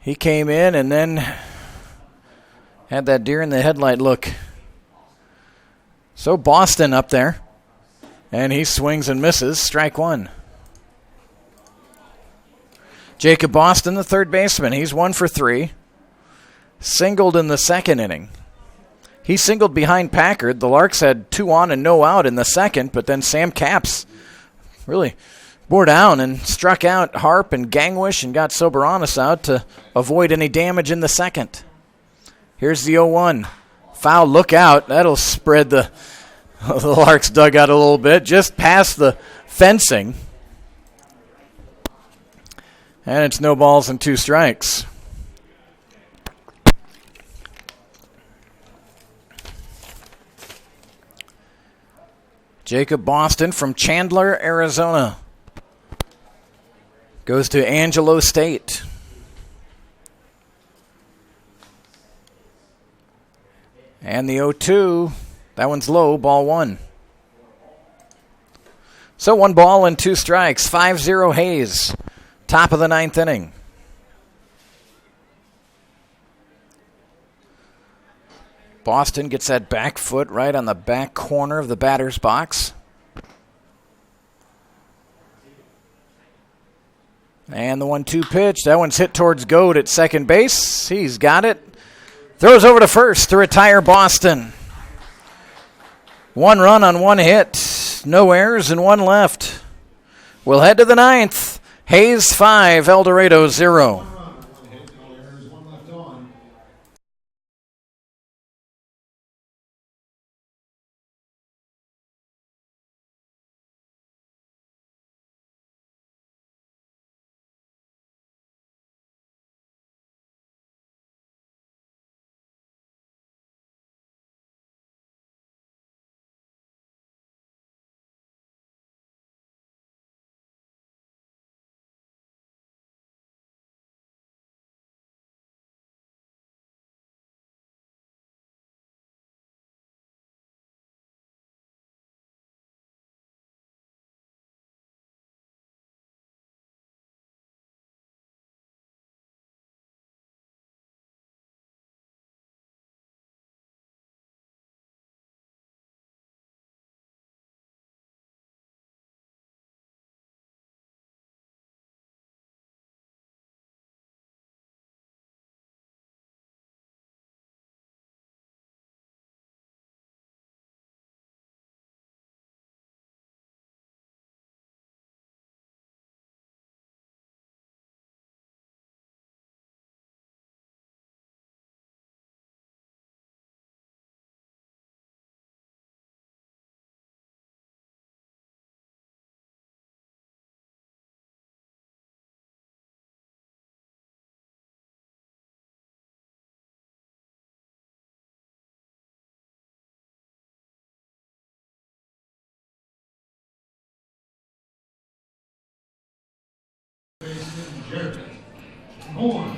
He came in and then had that deer in the headlight look. So Boston up there. And he swings and misses. Strike 1. Jacob Boston, the third baseman. He's 1 for 3. Singled in the 2nd inning. He singled behind Packard. The Larks had 2 on and no out in the 2nd, but then Sam Capps really bore down and struck out Harp and Gangwish and got Soberanis out to avoid any damage in the 2nd. Here's the 0-1. Foul, look out. That'll spread the Larks dugout a little bit, just past the fencing. And it's no balls and 2 strikes. Jacob Boston from Chandler, Arizona, goes to Angelo State. And the 0-2, that one's low, ball 1. So 1 ball and 2 strikes, 5-0 Hayes, top of the 9th inning. Boston gets that back foot right on the back corner of the batter's box. And the 1-2 pitch. That one's hit towards Goad at second base. He's got it. Throws over to first to retire Boston. 1 run on 1 hit. No errors and 1 left. We'll head to the 9th. Hayes 5, El Dorado 0.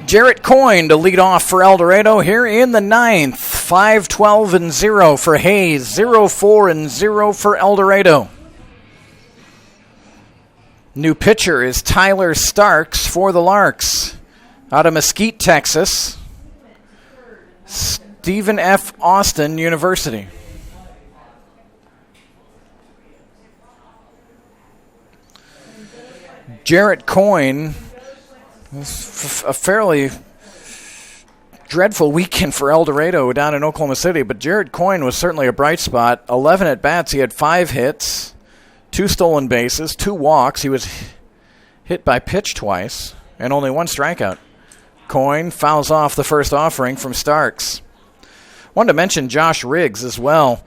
Jarrett Coyne to lead off for El Dorado here in the ninth. 5-12-0 for Hayes. 0-4-0 for El Dorado. New pitcher is Tyler Starks for the Larks. Out of Mesquite, Texas. Stephen F. Austin University. Jarrett Coyne, a fairly dreadful weekend for El Dorado down in Oklahoma City, but Jarrett Coyne was certainly a bright spot. 11 at-bats, he had 5 hits, 2 stolen bases, 2 walks. He was hit by pitch twice, and only 1 strikeout. Coyne fouls off the first offering from Starks. Wanted to mention Josh Riggs as well.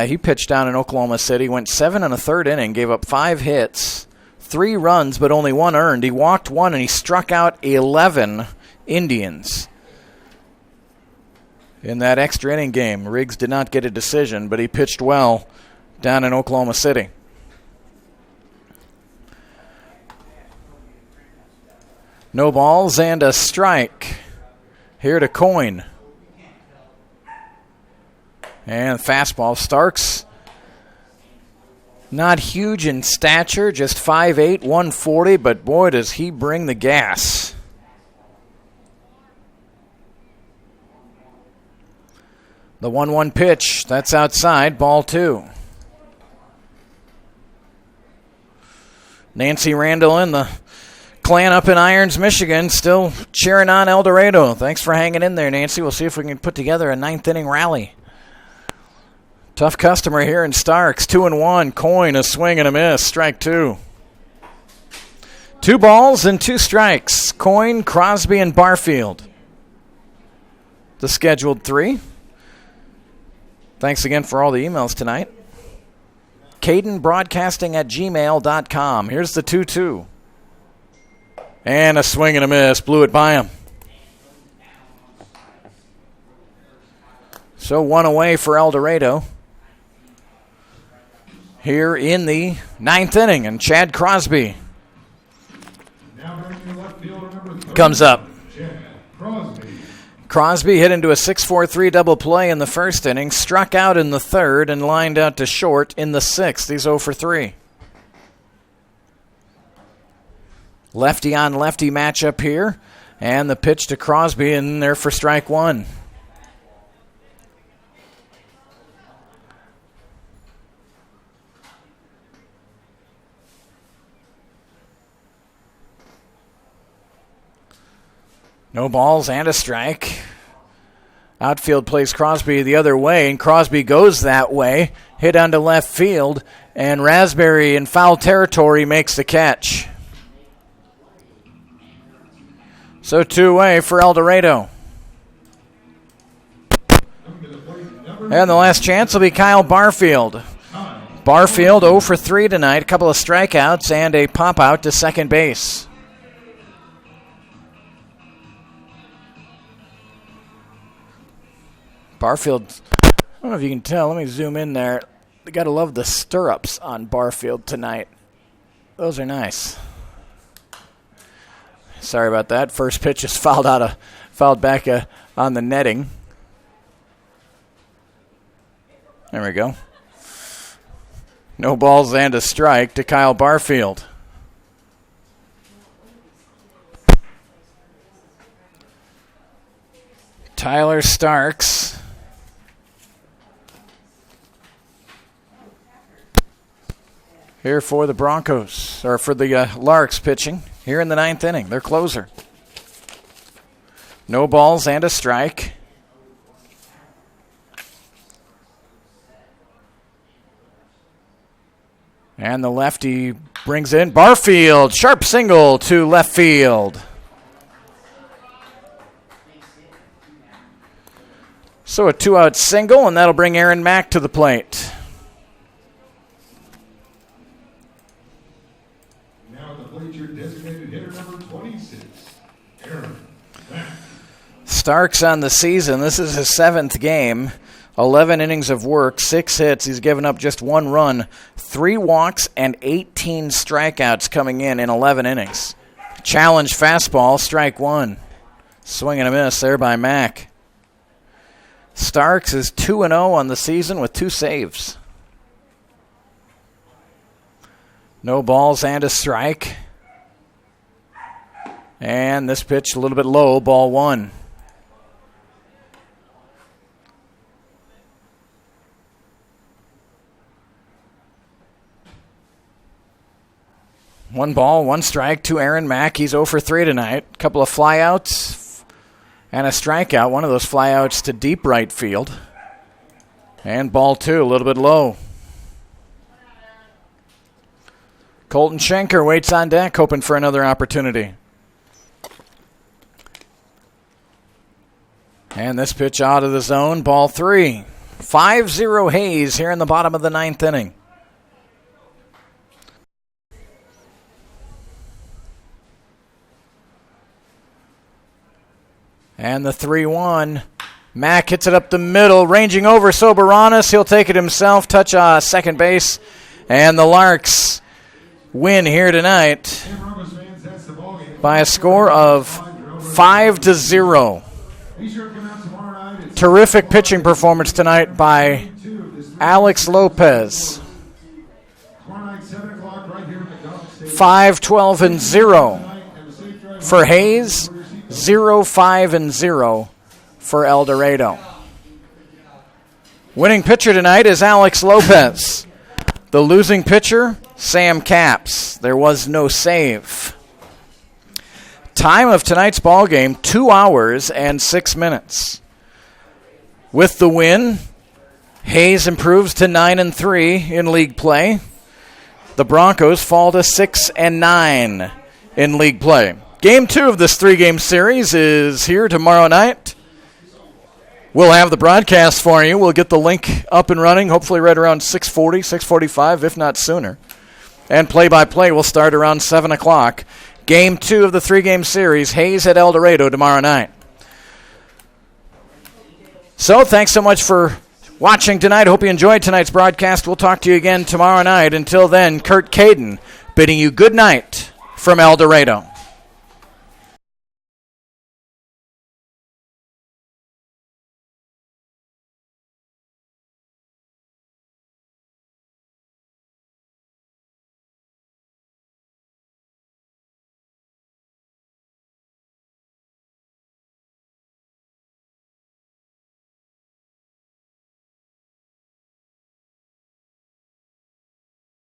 He pitched down in Oklahoma City, went 7 1/3 inning, gave up 5 hits, 3 runs, but only 1 earned. He walked 1, and he struck out 11 Indians. In that extra inning game, Riggs did not get a decision, but he pitched well down in Oklahoma City. No balls and a strike here to Coyne. And fastball. Starks, not huge in stature, just 5'8", 140, but boy, does he bring the gas. The 1-1 pitch, that's outside, ball 2. Nancy Randall and the clan up in Irons, Michigan, still cheering on El Dorado. Thanks for hanging in there, Nancy. We'll see if we can put together a 9th inning rally. Tough customer here in Starks. 2-1. Coyne, a swing and a miss. Strike 2. 2 balls and 2 strikes. Coyne, Crosby, and Barfield. The scheduled 3. Thanks again for all the emails tonight. CadenBroadcasting@gmail.com. Here's the 2-2. And a swing and a miss. Blew it by him. So 1 away for El Dorado here in the 9th inning. And Chad Crosby comes up. Crosby hit into a 6-4-3 double play in the first inning, struck out in the third, and lined out to short in the 6th. He's 0 for 3. Lefty on lefty matchup here, and the pitch to Crosby in there for strike 1. No balls and a strike. Outfield plays Crosby the other way, and Crosby goes that way. Hit onto left field, and Raspberry in foul territory makes the catch. So 2 away for El Dorado. And the last chance will be Kyle Barfield. Barfield 0 for 3 tonight. A couple of strikeouts and a pop-out to second base. Barfield, I don't know if you can tell. Let me zoom in there. You got to love the stirrups on Barfield tonight. Those are nice. Sorry about that. First pitch is fouled back on the netting. There we go. No balls and a strike to Kyle Barfield. Tyler Starks here for the Broncos, or for the Larks pitching here in the 9th inning. Their closer. No balls and a strike. And the lefty brings in Barfield. Sharp single to left field. So a 2-out single, and that'll bring Aaron Mack to the plate. Now at the plate, your designated hitter number 26, Aaron Mack. Starks on the season. This is his 7th game. 11 innings of work, 6 hits. He's given up just 1 run, 3 walks, and 18 strikeouts coming in 11 innings. Challenge fastball, strike one. Swing and a miss there by Mack. Starks is 2-0 on the season with 2 saves. No balls and a strike. And this pitch a little bit low, ball 1. One ball, 1 strike to Aaron Mack. He's 0 for 3 tonight. A couple of flyouts and a strikeout. One of those flyouts to deep right field. And ball 2, a little bit low. Colton Schenker waits on deck, hoping for another opportunity. And this pitch out of the zone, ball 3. 5-0 Hayes here in the bottom of the 9th inning. And the 3-1. Mack hits it up the middle, ranging over Soberanis. He'll take it himself, touch second base. And the Larks win here tonight by a score of 5-0. Terrific pitching performance tonight by Alex Lopez. 5-12-0 for Hayes. 0-5-0 for El Dorado. Winning pitcher tonight is Alex Lopez. The losing pitcher, Sam Capps. There was no save. Time of tonight's ball game, 2 hours and 6 minutes. With the win, Hayes improves to 9-3 in league play. The Broncos fall to 6-9 in league play. Game 2 of this 3-game series is here tomorrow night. We'll have the broadcast for you. We'll get the link up and running, hopefully right around 6:40, 6:45, if not sooner. And play-by-play will start around 7 o'clock. Game 2 of the 3-game series, Hayes at El Dorado tomorrow night. So thanks so much for watching tonight. Hope you enjoyed tonight's broadcast. We'll talk to you again tomorrow night. Until then, Kurt Caden bidding you good night from El Dorado.